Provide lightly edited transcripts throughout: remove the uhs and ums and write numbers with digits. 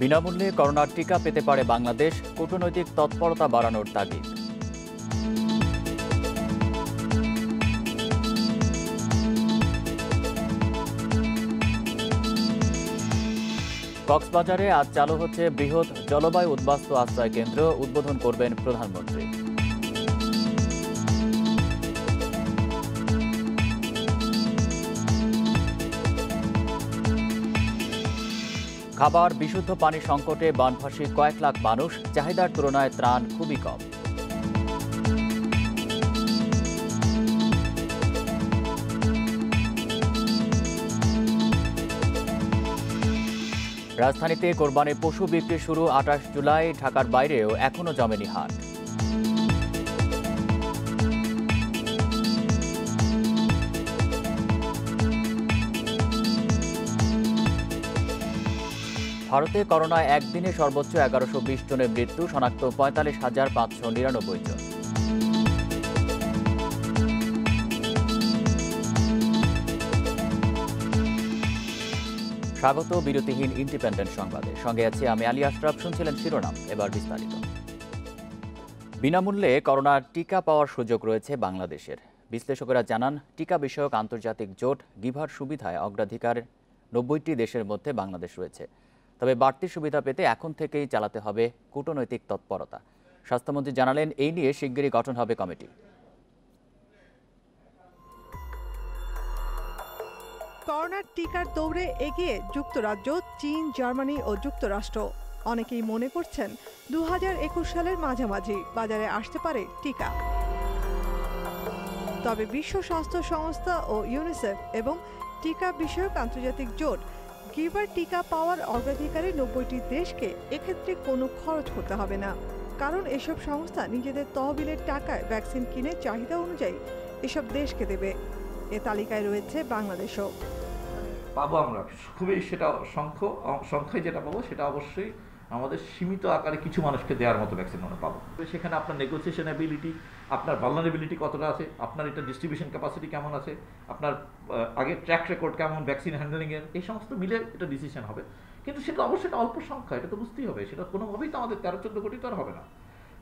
বিনামূল্যে করোনার টিকা পেতে পারে বাংলাদেশ, কূটনৈতিক তৎপরতা বাড়ানোর তাগিদ। কক্সবাজারে আজ চালু হচ্ছে বৃহৎ জলবায়ু উদ্বাস্তু আশ্রয় কেন্দ্র, উদ্বোধন করবেন প্রধানমন্ত্রী। খাবার, বিশুদ্ধ পানি সংকটে বানভাসী কয়েক লাখ মানুষ, চাহিদার তুলনায় ত্রাণ খুবই কম। রাজধানীতে কোরবানির পশু বিক্রি শুরু ২৮ জুলাই, ঢাকার বাইরেও এখনো জমেনি হাট। ভারতে করোনায় একদিনে সর্বোচ্চ ১১২০ জনের মৃত্যু, শনাক্ত ৪৫,৫৯৯ জন। স্বাগত বিরতিহীন ইন্ডিপেন্ডেন্ট সংবাদে, সঙ্গে আছি আমি আলী আশরাফ। শুনছিলেন শিরোনাম, এবার বিস্তারিত। বিনামূল্যে করোনার টিকা পাওয়ার সুযোগ রয়েছে বাংলাদেশের। বিশ্লেষকেরা জানান, টিকা বিষয়ক আন্তর্জাতিক জোট গিভার সুবিধায় অগ্রাধিকার ৯০টি দেশের মধ্যে বাংলাদেশ রয়েছে। তবে বাড়তি সুবিধা পেতে এখন থেকেই চালাতে হবে কূটনৈতিক তৎপরতা। স্বাস্থ্যমন্ত্রী জানালেন, এই নিয়ে শিগগিরই গঠন হবে কমিটি। করোনার টিকার দৌড়ে এগিয়ে যুক্তরাজ্য, চীন, জার্মানি ও যুক্তরাষ্ট্র। অনেকেই মনে করছেন ২০২১ সালের মাঝামাঝি বাজারে আসতে পারে টিকা। তবে বিশ্ব স্বাস্থ্য সংস্থা ও ইউনিসেফ এবং টিকা বিষয়ক আন্তর্জাতিক জোট গিভার টিকা পাওয়ার অগ্রাধিকারে ৯০টি দেশকে এক্ষেত্রে কোনো খরচ করতে হবে না, কারণ এসব সংস্থা নিজেদের তহবিলের টাকায় ভ্যাকসিন কিনে চাহিদা অনুযায়ী এসব দেশকে দেবে। এ তালিকায় রয়েছে বাংলাদেশও। পাবো আমরা খুবই, সেটা সংখ্যায় যেটা পাবো সেটা অবশ্যই আমাদের সীমিত আকারে কিছু মানুষকে দেওয়ার মতো ভ্যাকসিন আমরা পাবো। সেখানে আপনার নেগোসিয়েশন অ্যাবিলিটি, আপনার ভালনারেবিলিটি কতটা আছে, আপনার এটা ডিস্ট্রিবিউশন ক্যাপাসিটি কেমন আছে, আপনার আগের ট্র্যাক রেকর্ড কেমন ভ্যাকসিন হ্যান্ডলিংয়ের, এই সমস্ত মিলে এটা ডিসিশন হবে। কিন্তু সেটা অবশ্যই এটা অল্প সংখ্যা, এটা তো বুঝতেই হবে। সেটা কোনোভাবেই তো আমাদের ১৩-১৪ কোটি তো আর হবে না।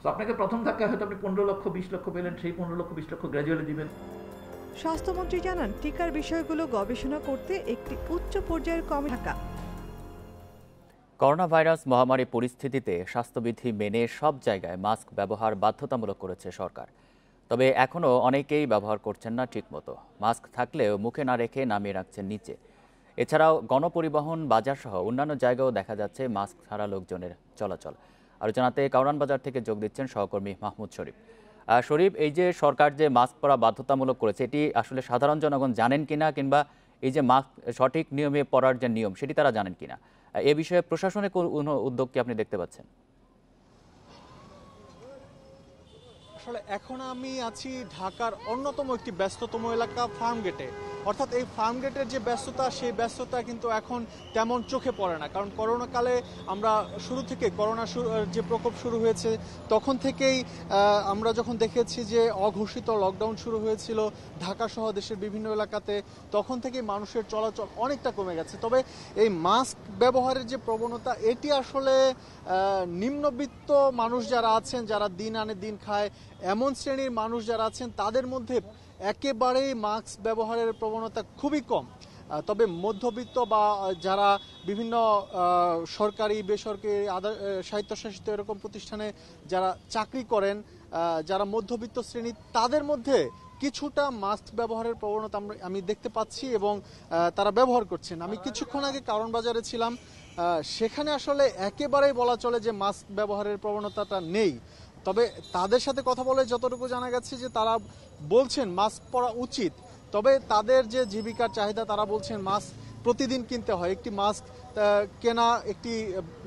তো আপনাকে প্রথম ধাক্কায় হয়তো আপনি ১৫ লক্ষ ২০ লক্ষ পেলেন, সেই ১৫ লক্ষ ২০ লক্ষ গ্র্যাজুয়ালি দিবেন। স্বাস্থ্যমন্ত্রী জানান, টিকার বিষয়গুলো গবেষণা করতে একটি উচ্চ পর্যায়ের কমিটি থাকা। করোনা ভাইরাস মহামারী পরিস্থিতিতে স্বাস্থ্যবিধি মেনে সব জায়গায় মাস্ক ব্যবহার বাধ্যতামূলক করেছে সরকার। তবে এখনও অনেকেই ব্যবহার করছেন না ঠিকমতো। মাস্ক থাকলেও মুখে না রেখে নামিয়ে রাখছেন নিচে। এছাড়াও গণপরিবহন, বাজারসহ অন্যান্য জায়গায়ও দেখা যাচ্ছে মাস্ক ছাড়া লোকজনের চলাচল। আলোচনাতে কারওয়ান বাজার থেকে যোগ দিচ্ছেন সহকর্মী মাহমুদ শরীফ। শরীফ, এই যে সরকার যে মাস্ক পরা বাধ্যতামূলক করেছে, এটি আসলে সাধারণ জনগণ জানেন কিনা, কিংবা এই যে মাস্ক সঠিক নিয়মে পরার যে নিয়ম সেটি তারা জানেন কিনা, এ বিষয়ে প্রশাসনের কোন উদ্যোগ কি আপনি দেখতে পাচ্ছেন? আসলে এখন আমি আছি ঢাকার অন্যতম একটি ব্যস্ততম এলাকা ফার্মগেটে। অর্থাৎ এই ফার্মগেটের যে ব্যস্ততা, সেই ব্যস্ততা কিন্তু এখন তেমন চোখে পড়ে না, কারণ করোনাকালে আমরা শুরু থেকে করোনা যে প্রকোপ শুরু হয়েছে তখন থেকেই আমরা যখন দেখেছি যে অঘোষিত লকডাউন শুরু হয়েছিল ঢাকা সহ দেশের বিভিন্ন এলাকাতে, তখন থেকেই মানুষের চলাচল অনেকটা কমে গেছে। তবে এই মাস্ক ব্যবহারের যে প্রবণতা, এটি আসলে নিম্নবিত্ত মানুষ যারা আছেন, যারা দিন আনে দিন খায়, এমন শ্রেণীর মানুষ যারা আছেন তাদের মধ্যে একেবারেই মাস্ক ব্যবহারের প্রবণতা খুবই কম। তবে মধ্যবিত্ত বা যারা বিভিন্ন সরকারি, বেসরকারি, স্বায়ত্তশাসিত এরকম প্রতিষ্ঠানে যারা চাকরি করেন, যারা মধ্যবিত্ত শ্রেণী, তাদের মধ্যে কিছুটা মাস্ক ব্যবহারের প্রবণতা আমি দেখতে পাচ্ছি এবং তারা ব্যবহার করছেন। আমি কিছুক্ষণ আগে কারওয়ান বাজারে ছিলাম, সেখানে আসলে একেবারেই বলা চলে যে মাস্ক ব্যবহারের প্রবণতাটা নেই। তবে তাদের সাথে কথা বলে যতটুকু জানা গেছে যে তারা বলছেন মাস্ক পরা উচিত, তবে তাদের যে জীবিকার চাহিদা, তারা বলছেন মাস্ক প্রতিদিন কিনতে হয়। একটি মাস্ক কেনা একটি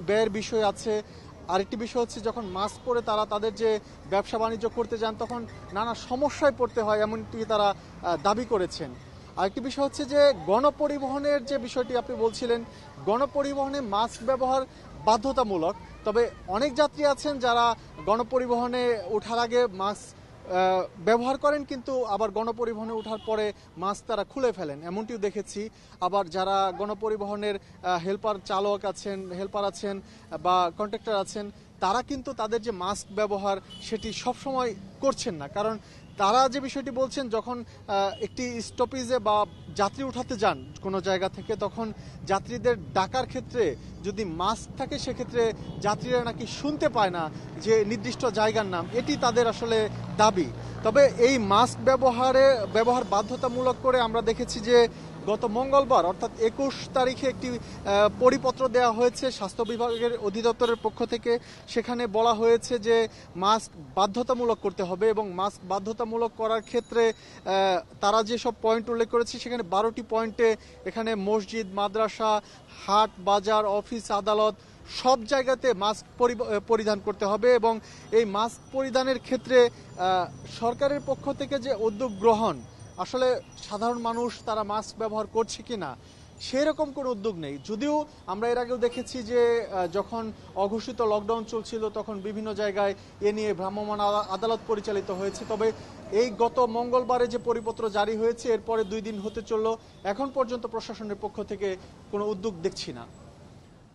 ব্যয়ের বিষয় আছে। আরেকটি বিষয় হচ্ছে, যখন মাস্ক পরে তারা তাদের যে ব্যবসা বাণিজ্য করতে যান তখন নানা সমস্যায় পড়তে হয়, এমনটি তারা দাবি করেছেন। আরেকটি বিষয় হচ্ছে যে গণপরিবহনের যে বিষয়টি আপনি বলছিলেন, গণপরিবহনে মাস্ক ব্যবহার বাধ্যতামূলক। তবে অনেক যাত্রী আছেন যারা গণপরিবহনে ওঠার আগে মাস্ক ব্যবহার করেন, কিন্তু আবার গণপরিবহনে ওঠার পরে মাস্ক তারা খুলে ফেলেন, এমনটিও দেখেছি। আবার যারা গণপরিবহনের হেল্পার আছেন বা কন্ট্রাক্টর আছেন, তারা কিন্তু তাদের যে মাস্ক ব্যবহার সেটি সবসময় করছেন না। কারণ তারা যে বিষয়টি বলছেন, যখন একটি স্টপেজে বা যাত্রী উঠাতে যান কোনো জায়গা থেকে, তখন যাত্রীদের ডাকার ক্ষেত্রে যদি মাস্ক থাকে, সেক্ষেত্রে যাত্রীরা নাকি শুনতে পায় না যে নির্দিষ্ট জায়গার নাম। এটি তাদের আসলে দাবি। তবে এই মাস্ক ব্যবহার বাধ্যতামূলক করে আমরা দেখেছি যে গত মঙ্গলবার অর্থাৎ 21 তারিখে একটি পরিপত্র দেওয়া হয়েছে স্বাস্থ্য বিভাগের অধিদপ্তরের পক্ষ থেকে। সেখানে বলা হয়েছে যে মাস্ক বাধ্যতামূলক করতে হবে, এবং মাস্ক বাধ্যতামূলক করার ক্ষেত্রে তারা যেসব পয়েন্ট উল্লেখ করেছে, সেখানে 12টি পয়েন্টে এখানে মসজিদ, মাদ্রাসা, হাট, বাজার, অফিস, আদালত সব জায়গাতে মাস্ক পরিধান করতে হবে। এবং এই মাস্ক পরিধানের ক্ষেত্রে সরকারের পক্ষ থেকে যে উদ্যোগ গ্রহণ, আসলে সাধারণ মানুষ তারা মাস্ক ব্যবহার করছে কিনা সেরকম কোনো উদ্যোগ নেই। যদিও আমরা এর আগেও দেখেছি যে যখন অঘোষিত লকডাউন চলছিল, তখন বিভিন্ন জায়গায় এ নিয়ে ভ্রাম্যমাণ আদালত পরিচালিত হয়েছে। তবে এই গত মঙ্গলবারে যে পরিপত্র জারি হয়েছে, এরপরে 2 দিন হতে চলল, এখন পর্যন্ত প্রশাসনের পক্ষ থেকে কোনো উদ্যোগ দেখছি না।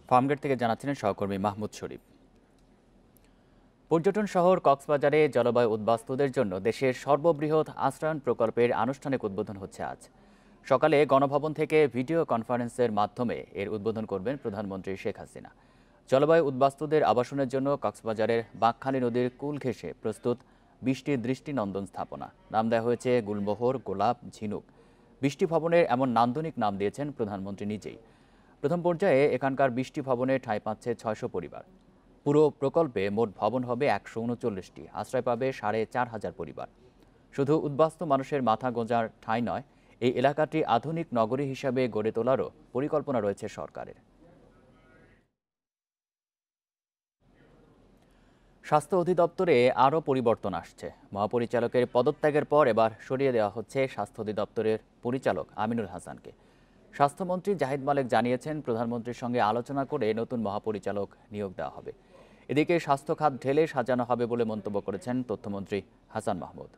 ফার্মগেট থেকে জানাচ্ছিলেন সহকর্মী মাহমুদ শরীফ। পর্যটন শহর কক্সবাজারে জলবায়ু উদ্বাস্তুদের জন্য দেশের সর্ববৃহৎ আশ্রয়ণ প্রকল্পের আনুষ্ঠানিক উদ্বোধন হচ্ছে আজ সকালে। গণভবন থেকে ভিডিও কনফারেন্সের মাধ্যমে এর উদ্বোধন করবেন প্রধানমন্ত্রী শেখ হাসিনা। জলবায়ু উদ্বাস্তুদের আবাসনের জন্য কক্সবাজারের বাঁকখালী নদীর কূল ঘেঁষে প্রস্তুত 20টি দৃষ্টিনন্দন স্থাপনা। নাম দেওয়া হয়েছে গুলমোহর, গোলাপ, ঝিনুক। 20টি ভবনের এমন নান্দনিক নাম দিয়েছেন প্রধানমন্ত্রী নিজেই। প্রথম পর্যায়ে এখানকার 20টি ভবনে ঠাঁই পাচ্ছে 600 পরিবার। পুরো প্রকল্পে মোট ভবন হবে 139টি, আশ্রয় পাবে 4500 পরিবার। শুধু উদ্বাস্তু মানুষের মাথা গোঁজার ঠাঁই নয়, এই এলাকাটি আধুনিক নগরী হিসাবে গড়ে তোলারও পরিকল্পনা রয়েছে সরকারের। স্বাস্থ্য অধিদপ্তরে আরও পরিবর্তন আসছে। মহাপরিচালকের পদত্যাগের পর এবার সরিয়ে দেওয়া হচ্ছে স্বাস্থ্য অধিদপ্তরের পরিচালক আমিনুল হাসানকে। স্বাস্থ্যমন্ত্রী জাহিদ মালেক জানিয়েছেন, প্রধানমন্ত্রীর সঙ্গে আলোচনা করে নতুন মহাপরিচালক নিয়োগ দেওয়া হবে। এদিকে স্বাস্থ্য খাত ঢেলে সাজানো হবে বলে মন্তব্য করেছেন তথ্যমন্ত্রী হাসান মাহমুদ।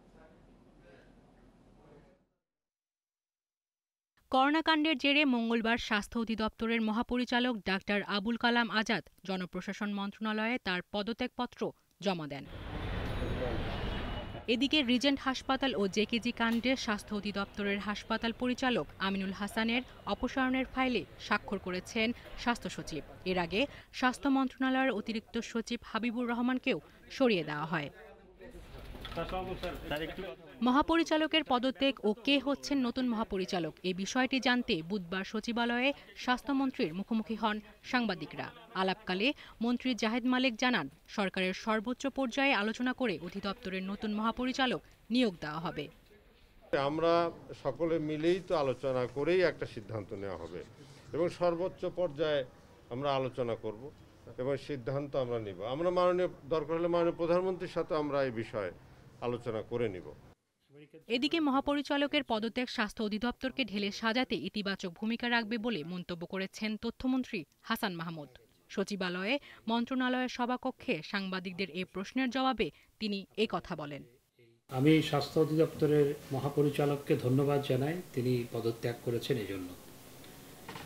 করোনাকাণ্ডের জেরে মঙ্গলবার স্বাস্থ্য অধিদপ্তরের মহাপরিচালক ডাক্তার আবুল কালাম আজাদ জনপ্রশাসন মন্ত্রণালয়ে তার পদত্যাগপত্র জমা দেন। এদিকে রিজেন্ট হাসপাতাল ও জেকেজি কাণ্ডে স্বাস্থ্য অধিদপ্তরের হাসপাতাল পরিচালক আমিনুল হাসানের অপসারণের ফাইলে স্বাক্ষর করেছেন স্বাস্থ্য সচিব। এর আগে স্বাস্থ্য মন্ত্রণালয়ের অতিরিক্ত সচিব হাবিবুর রহমানকেও সরিয়ে দেওয়া হয়। মহাপরিচালকের পদত্যাগ ও কে হচ্ছেন নতুন মহাপরিচালক, এই বিষয়টি জানতে বুধবার সচিবালয়ে স্বাস্থ্যমন্ত্রীর মুখোমুখি হন সাংবাদিকরা। আলাপকালে মন্ত্রী জাহিদ মালেক জানান, সরকারের সর্বোচ্চ পর্যায়ে আলোচনা করে অধিদপ্তরের নতুন মহাপরিচালক নিয়োগ দেওয়া হবে। আমরা সকলে মিলেই তো আলোচনা করেই একটা সিদ্ধান্ত নেওয়া হবে, এবং সর্বোচ্চ পর্যায়ে আমরা আলোচনা করব এবং সিদ্ধান্ত আমরা নিব। আমরা দরকার হলে মাননীয় প্রধানমন্ত্রীর সাথে আমরা এই বিষয়ে আলোচনা করে নিব। এদিকে মহাপরিচালকের পদত্যাগ স্বাস্থ্য অধিদপ্তরকে ঢেলে সাজাতে ইতিবাচক ভূমিকা রাখবে বলে মন্তব্য করেছেন তথ্যমন্ত্রী হাসান মাহমুদ। সচিবালয়ে মন্ত্রণালয়ের সভাকক্ষে সাংবাদিকদের এই প্রশ্নের জবাবে তিনি এই কথা বলেন। আমি স্বাস্থ্য অধিদপ্তরের মহাপরিচালককে ধন্যবাদ জানাই, তিনি পদত্যাগ করেছেন এই জন্য।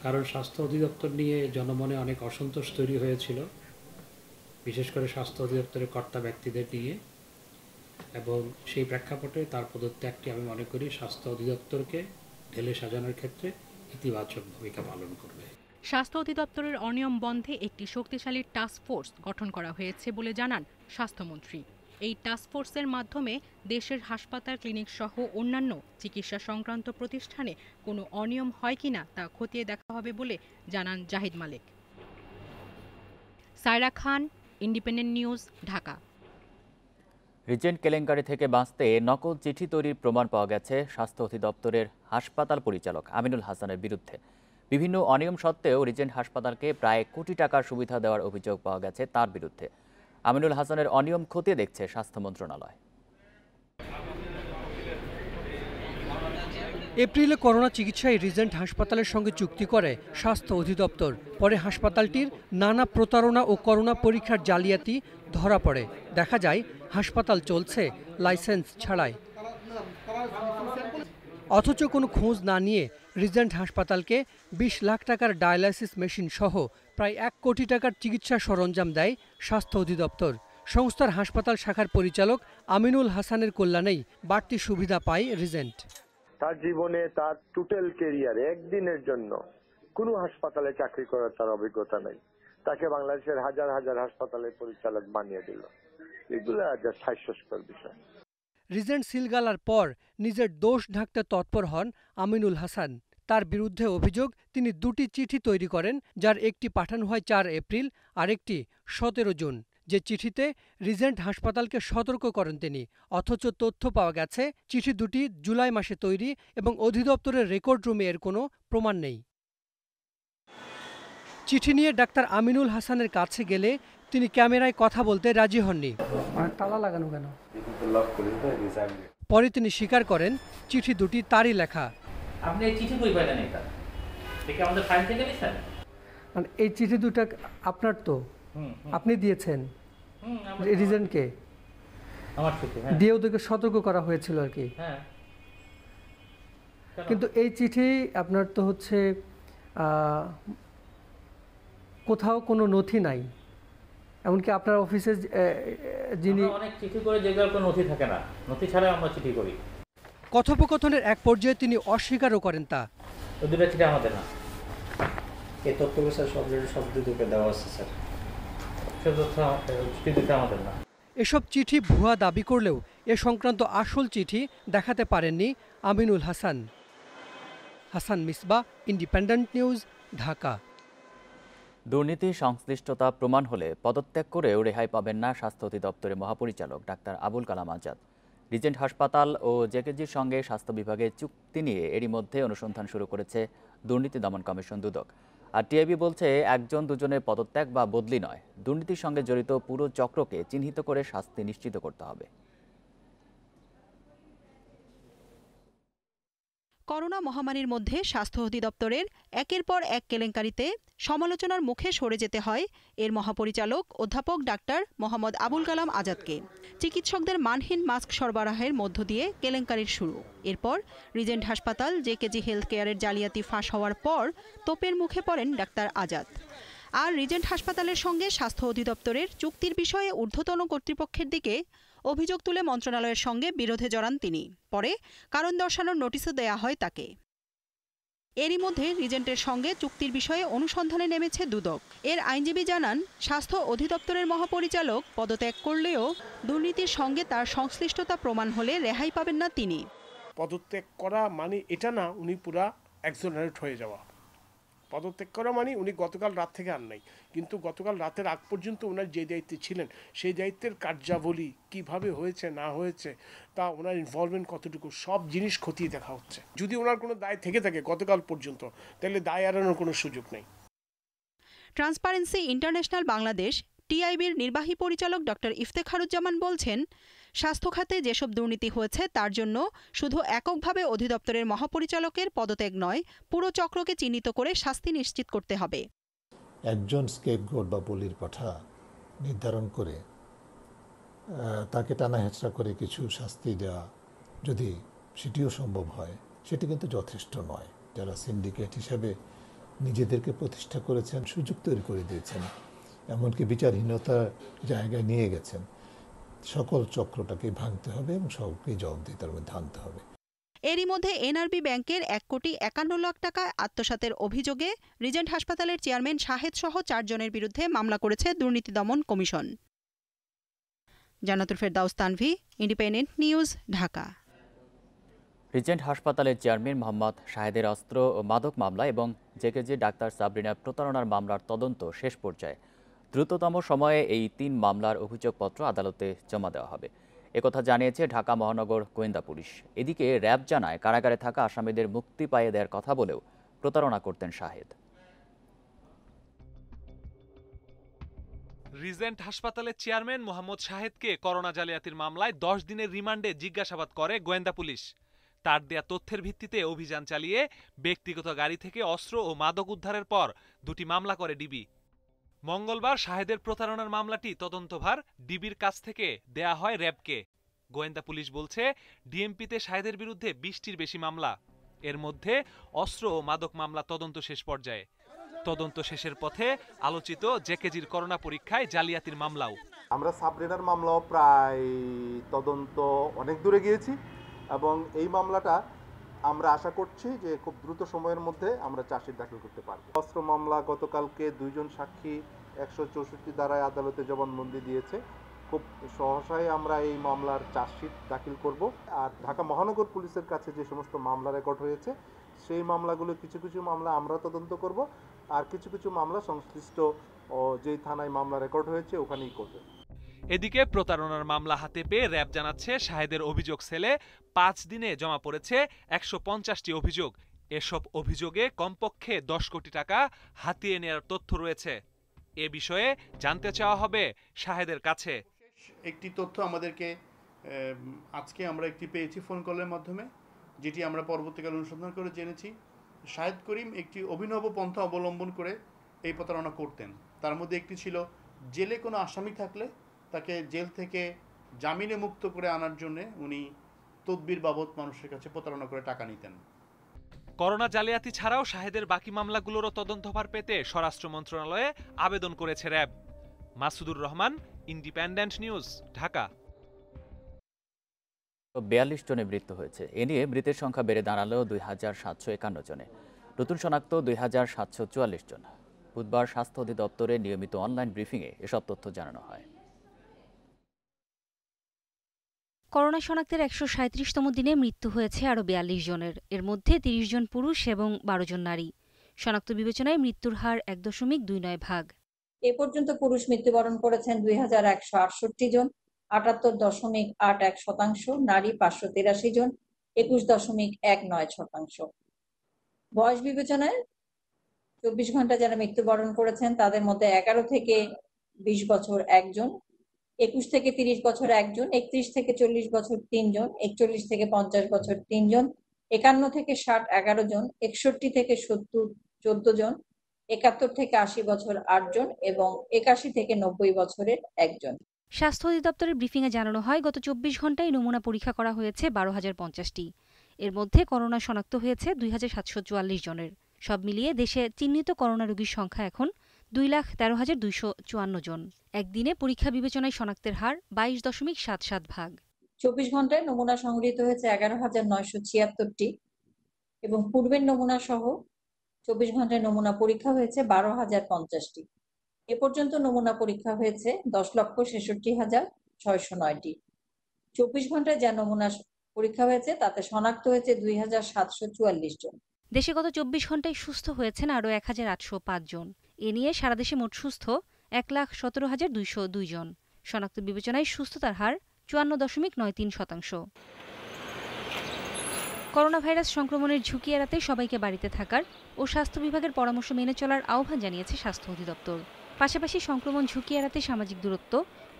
কারণ স্বাস্থ্য অধিদপ্তর নিয়ে জনমনে অনেক অসন্তোষ তৈরি হয়েছিল, বিশেষ করে স্বাস্থ্য অধিদপ্তরের কর্তা ব্যক্তিদের নিয়ে, এবং সেই প্রেক্ষাপটে তার পদত্যাগটি আমি মনে করি স্বাস্থ্য অধিদপ্তরকে ঢেলে সাজানোর ক্ষেত্রে ইতিবাচক ভূমিকা পালন করবে। স্বাস্থ্য অধিদপ্তরের অনিয়ম বন্ধে একটি শক্তিশালী টাস্ক ফোর্স গঠন করা হয়েছে বলে জানান স্বাস্থ্যমন্ত্রী। এই টাস্কফোর্সের মাধ্যমে দেশের হাসপাতাল, ক্লিনিক সহ অন্যান্য চিকিৎসা সংক্রান্ত প্রতিষ্ঠানে কোনো অনিয়ম হয় কিনা তা খতিয়ে দেখা হবে বলে জানান জাহিদ মালেক। সায়রা খান, ইন্ডিপেন্ডেন্ট নিউজ, ঢাকা। রিজেন্ট কেলেঙ্কারি থেকে বাঁচতে নকল চিঠি তৈরির প্রমাণ পাওয়া গেছে স্বাস্থ্য অধিদপ্তরের হাসপাতাল পরিচালক আমিনুল হাসানের বিরুদ্ধে। বিভিন্ন অনিয়ম সত্ত্বেও রিজেন্ট হাসপাতালকে প্রায় কোটি টাকার সুবিধা দেওয়ার অভিযোগ পাওয়া গেছে তার বিরুদ্ধে। আমিনুল হাসানের অনিয়ম খতিয়ে দেখছে স্বাস্থ্য মন্ত্রণালয়। এপ্রিলে করোনা চিকিৎসায় রিজেন্ট হাসপাতালের সঙ্গে চুক্তি করে স্বাস্থ্য অধিদপ্তর। পরে হাসপাতালটির নানা প্রতারণা ও করোনা পরীক্ষার জালিয়াতি ধরা পড়ে। দেখা যায় হাসপাতাল চলছে লাইসেন্স ছাড়াই। অথচ কোনো খোঁজ না নিয়ে রিজেন্ট হাসপাতালকে 20 লাখ টাকার ডায়ালাইসিস মেশিন সহ প্রায় 1 কোটি টাকার চিকিৎসা সরঞ্জাম দেয় স্বাস্থ্য অধিদপ্তর। সংস্থার হাসপাতাল শাখার পরিচালক আমিনুল হাসানের কল্যাণেই বাড়তি সুবিধা পায় রিজেন্ট। তার জীবনে তার টোটাল ক্যারিয়ারে একদিনের জন্য কোনো হাসপাতালে চাকরি করার তার অভিজ্ঞতা নেই, তাকে বাংলাদেশের হাজার হাজার হাসপাতালের পরিচালক বানিয়ে দিল। এগুলো জাস্ট হাস্যস্কর বিষয়। রিজেন্ট সিলগালার পর নিজের দোষ ঢাকতে তৎপর হন আমিনুল হাসান। তার বিরুদ্ধে অভিযোগ, তিনি 2টি চিঠি তৈরি করেন, যার একটি পাঠানো হয় 4 এপ্রিল আর একটি 17 জুন। যে চিঠিতে রিজেন্ট হাসপাতালকে সতর্ক করেন তিনি। অথচ তথ্য পাওয়া গেছে চিঠি দুটি জুলাই মাসে তৈরি এবং অধিদপ্তরের রেকর্ড রুমে এর কোনো প্রমাণ নেই। চিঠি নিয়ে ডাক্তার আমিনুল হাসানের কাছে গেলে তিনি ক্যামেরায় কথা বলতে রাজি হননি। তালা লাগানো কেন? পরে তিনি স্বীকার করেন চিঠি দুটি তারই লেখা। আপনি এই চিঠি কই পাইলেন? এটা দেখে আমাদের ফাইল থেকে নিছেন? মানে এই চিঠি দুটো আপনার তো? আপনি দিয়েছেন রিজেন্টকে? আমার চিঠি, হ্যাঁ। দিয়ে ওদেরকে সতর্ক করা হয়েছিল আর কি। হ্যাঁ। কিন্তু এই চিঠি আপনার তো হচ্ছে কোথাও কোনো নথি নাই, এমনকি আপনার অফিসে যিনি অনেক চিঠি করে যেগুলোর কোনো নথি থাকে না, নথি ছাড়া আমরা চিঠি করি। কথোপকথনের এক পর্যায়ে তিনি অস্বীকারও করেন তা। ওই দুটো চিঠি আমাদের না। এই তথ্যগুলো স্যার সব দুটোকে দেওয়া আছে স্যার। সে তথ্য চিঠিটা আমাদের না। এসব চিঠি ভুয়া দাবি করলেও এ সংক্রান্ত আসল চিঠি দেখাতে পারেননি আমিনুল হাসান। Hasan Misbah, independent news, Dhaka. দুর্নীতি সংশ্লিষ্টতা প্রমাণ হলে পদত্যাগ করেও রেহাই পাবেন না স্বাস্থ্য অধিদপ্তরের মহাপরিচালক ডাক্তার আবুল কালাম আজাদ। রিজেন্ট হাসপাতাল ও জেকেজির সঙ্গে স্বাস্থ্য বিভাগের চুক্তি নিয়ে এরই মধ্যে অনুসন্ধান শুরু করেছে দুর্নীতি দমন কমিশন দুদক। আর টিআইবি বলছে, 1-2 জনের পদত্যাগ বা বদলি নয়, দুর্নীতির সঙ্গে জড়িত পুরো চক্রকে চিহ্নিত করে শাস্তি নিশ্চিত করতে হবে। করোনা মহামারীর মধ্যে স্বাস্থ্য অধিদপ্তরের একের পর এক কেলেঙ্কারিতে সমালোচনার মুখে সরে যেতে হয় এর মহাপরিচালক অধ্যাপক ডাক্তার মোহাম্মদ আবুল কালাম আজাদকে। চিকিৎসকদের মানহীন মাস্ক সরবরাহের মধ্য দিয়ে কেলেঙ্কারির শুরু। এরপর রিজেন্ট হাসপাতাল জেকেজি হেলথ কেয়ারের জালিয়াতি ফাঁস হওয়ার পর তোপের মুখে পড়েন ডাক্তার আজাদ। আর রিজেন্ট হাসপাতালের সঙ্গে স্বাস্থ্য অধিদপ্তরের চুক্তির বিষয়ে ঊর্ধ্বতন কর্তৃপক্ষের দিকে অভিযোগ তুলে মন্ত্রণালয়ের সঙ্গে বিরোধে জড়ান তিনি। পরে কারণ দর্শানোর নোটিশও দেয়া হয় তাকে। এরই মধ্যে রিজেন্টের সঙ্গে চুক্তির বিষয়ে অনুসন্ধানে নেমেছে দুদক। এর আইনজীবী জানান, স্বাস্থ্য অধিদপ্তরের মহাপরিচালক পদত্যাগ করলেও দুর্নীতির সঙ্গে তার সংশ্লিষ্টতা প্রমাণ হলে রেহাই পাবেন না তিনি। পদত্যাগ করা মানে এটা না উনি পুরা এক্সোনারেট হয়ে যাওয়া। পদত্যাগ করা মানে উনি গতকাল রাত থেকে আর নাই, কিন্তু গতকাল রাতের আগ পর্যন্ত ওনার যে দায়িত্বে ছিলেন সেই দায়িত্বের কার্যাবলী কিভাবে হয়েছে না হয়েছে, তা ওনার ইনভলভমেন্ট কতটুকু, সব জিনিস খতিয়ে দেখা হচ্ছে। যদি ওনার কোনো দায় থেকে থাকে গতকাল পর্যন্ত, তাহলে দায় এড়ানোর কোনো সুযোগ নেই। ট্রান্সপারেন্সি ইন্টারন্যাশনাল বাংলাদেশ টিআইবির নির্বাহী পরিচালক ডক্টর ইফতেখারুজ্জামান বলছেন, স্বাস্থ্য খাতে যেসব দুর্নীতি হয়েছে তার জন্য শুধু এককভাবে অধিদপ্তরের মহাপরিচালকের পদত্যাগ নয়, পুরো চক্রকে চিহ্নিত করে শাস্তি নিশ্চিত করতে হবে। একজন স্কেপগোট বা বলির পাঠা নির্ধারণ করে তাকে টানা হেঁচড়া করে কিছু শাস্তি দেওয়া, যদি সেটিও সম্ভব হয়, সেটি কিন্তু যথেষ্ট নয়। যারা সিন্ডিকেট হিসেবে নিজেদেরকে প্রতিষ্ঠা করেছেন, সুযোগ তৈরি করে দিয়েছেন, এমনকি বিচারহীনতার জায়গায় নিয়ে গেছেন, সকল চক্রটাকে ভাঙতে হবে এবং সকলকে জবাবদিহিতার মধ্যে আনতে হবে। এরই মধ্যে এনআরবি ব্যাংকের 1,51,00,000 টাকা আত্মসাতের অভিযোগে রিজেন্ট হাসপাতালের চেয়ারম্যান শাহেদ সহ 4 জনের বিরুদ্ধে মামলা করেছে দুর্নীতি দমন কমিশন। জান্নাতুল ফেরদাউস Tanvi, independent news, Dhaka. Regent হাসপাতালের চেয়ারম্যান মোহাম্মদ শাহেদের অস্ত্র ও মাদক মামলা এবং জেকেজি ডাক্তার সাবরিনার প্রতারণার মামলার তদন্ত শেষ পর্যায়ে। দ্রুততম সময়ে এই 3 মামলার অভিযোগপত্র আদালতে জমা দেওয়া হবে, একথা জানিয়েছে ঢাকা মহানগর গোয়েন্দা পুলিশ। এদিকে র্যাব জানায়, কারাগারে থাকা আসামিদের মুক্তি পাইয়ে দেওয়ার কথা বলেও প্রতারণা করতেন শাহেদ। রিজেন্ট হাসপাতালের চেয়ারম্যান মোহাম্মদ শাহেদকে করোনা জালিয়াতির মামলায় 10 দিনের রিমান্ডে জিজ্ঞাসাবাদ করে গোয়েন্দা পুলিশ। তার দেয়া তথ্যের ভিত্তিতে অভিযান চালিয়ে ব্যক্তিগত গাড়ি থেকে অস্ত্র ও মাদক উদ্ধারের পর 2টি মামলা করে ডিবি। মঙ্গলবার শাহেদের প্রতারণার মামলাটি তদন্তভার ডিবির কাছ থেকে দেয়া হয় র্যাবকে। গোয়েন্দা পুলিশ বলছে, ডিএমপিতে শাহেদের বিরুদ্ধে 20টির বেশি মামলা। এর মধ্যে অস্ত্র ও মাদক মামলা তদন্ত শেষ পর্যায়ে। তদন্ত শেষের পথে আলোচিত জেকেজির করোনা পরীক্ষায় জালিয়াতির মামলাও। আমরা সাবরেনার মামলাও প্রায় তদন্ত অনেক দূরে গিয়েছি এবং এই মামলাটা আমরা আশা করছি যে খুব দ্রুত সময়ের মধ্যে আমরা চার্জশিট দাখিল করতে পারব। অস্ত্র মামলা গতকালকে 2 জন সাক্ষী 164 ধারায় আদালতে জবানবন্দি দিয়েছে। খুব সহসাই আমরা এই মামলার চার্জশিট দাখিল করব। আর ঢাকা মহানগর পুলিশের কাছে যে সমস্ত মামলা রেকর্ড হয়েছে সেই মামলাগুলো কিছু কিছু মামলা আমরা তদন্ত করব, আর কিছু কিছু মামলা সংশ্লিষ্ট যেই থানায় মামলা রেকর্ড হয়েছে ওখানেই করবে। এদিকে প্রতারণার মামলা হাতে পেয়ে র্যাব জানাচ্ছে, শাহেদের অভিযোগ সেলে 5 দিনে জমা পড়েছে 150টি অভিযোগ। এসব অভিযোগে কমপক্ষে 10 কোটি টাকা হাতিয়ে নেওয়ার তথ্য রয়েছে। এ বিষয়ে জানতে চাওয়া হবে শাহেদের কাছে। একটি তথ্য আমাদেরকে আজকে আমরা একটি পেয়েছি ফোন কলের মাধ্যমে, যেটি আমরা পরবর্তীকালে অনুসন্ধান করে জেনেছি শাহেদ করিম একটি অভিনব পন্থা অবলম্বন করে এই প্রতারণা করতেন। তার মধ্যে একটি ছিল জেলে কোনো আসামি থাকলে তাকে জেল থেকে জামিনে মুক্ত করে আনার জন্য উনি তদবির বাবদ মানুষের কাছে প্রতারণা করে টাকা নিতেন। করোনা জালিয়াতি ছাড়াও শাহেদের বাকি মামলাগুলোরও তদন্তভার পেতে স্বরাষ্ট্র মন্ত্রণালয়ে আবেদন করেছে RAB. Masudur Rahman, independent news, Dhaka. 42 জনে মৃত্যু হয়েছে। এ নিয়ে মৃতের সংখ্যা বেড়ে দাঁড়ালো 2751 জনে। নতুন শনাক্ত 2744 জন। বুধবার স্বাস্থ্য অধিদপ্তরের নিয়মিত অনলাইন ব্রিফিংয়ে এসব তথ্য জানানো হয়। করোনা শনাক্তের 137তম দিনে মৃত্যু হয়েছে আরও 42 জনের। এর মধ্যে 30 জন পুরুষ এবং 12 জন নারী। শনাক্ত বিবেচনায় মৃত্যুর হার 1.29 ভাগ। এ পর্যন্ত পুরুষ মৃত্যুবরণ করেছেন 2168 জন, 78.81%, নারী 583 জন, 21.19%। বয়স বিবেচনায় 24 ঘন্টা যারা মৃত্যুবরণ করেছেন তাদের মধ্যে 11 থেকে 20 বছর 1 জন, 21 থেকে 30 বছর 1 জন, 31 থেকে 40 বছর 3 জন, 41 থেকে 50 বছর 3 জন, 51 থেকে 60 11 জন, 61 থেকে 70 14 জন, 71 থেকে 80 বছর 8 জন এবং 81 থেকে 90 বছরের 1 জন। স্বাস্থ্য অধিদপ্তরের ব্রিফিংয়ে জানানো হয়, গত 24 ঘন্টায় নমুনা পরীক্ষা করা হয়েছে 12,050টি। এর মধ্যে করোনা শনাক্ত হয়েছে 2744 জনের। সব মিলিয়ে দেশে চিহ্নিত করোনা রোগীর সংখ্যা এখন 2,13,254 জন। একদিনে পরীক্ষা বিবেচনায় শনাক্তের হার 22.77 ভাগ। 24 ঘন্টায় নমুনা সংগৃহীত হয়েছে 11,976টি এবং পূর্বের নমুনা সহ 24 ঘন্টায় নমুনা পরীক্ষা হয়েছে 12,050টি। এ পর্যন্ত নমুনা পরীক্ষা হয়েছে 10,66,609টি। 24 ঘন্টায় যা নমুনা পরীক্ষা হয়েছে তাতে শনাক্ত হয়েছে 2,744 জন। দেশে গত 24 ঘন্টায় সুস্থ হয়েছেন আরও 1,805 জন। এ নিয়ে সারা দেশে মোট সুস্থ 1,17,202 জন। শনাক্ত বিবেচনায় সুস্থতার হার 54.93%। করোনা ভাইরাস সংক্রমণের ঝুঁকি এড়াতে সবাইকে বাড়িতে থাকার ও স্বাস্থ্য বিভাগের পরামর্শ মেনে চলার আহ্বান জানিয়েছে স্বাস্থ্য অধিদপ্তর। পাশাপাশি সংক্রমণ ঝুঁকি এড়াতে সামাজিক দূরত্ব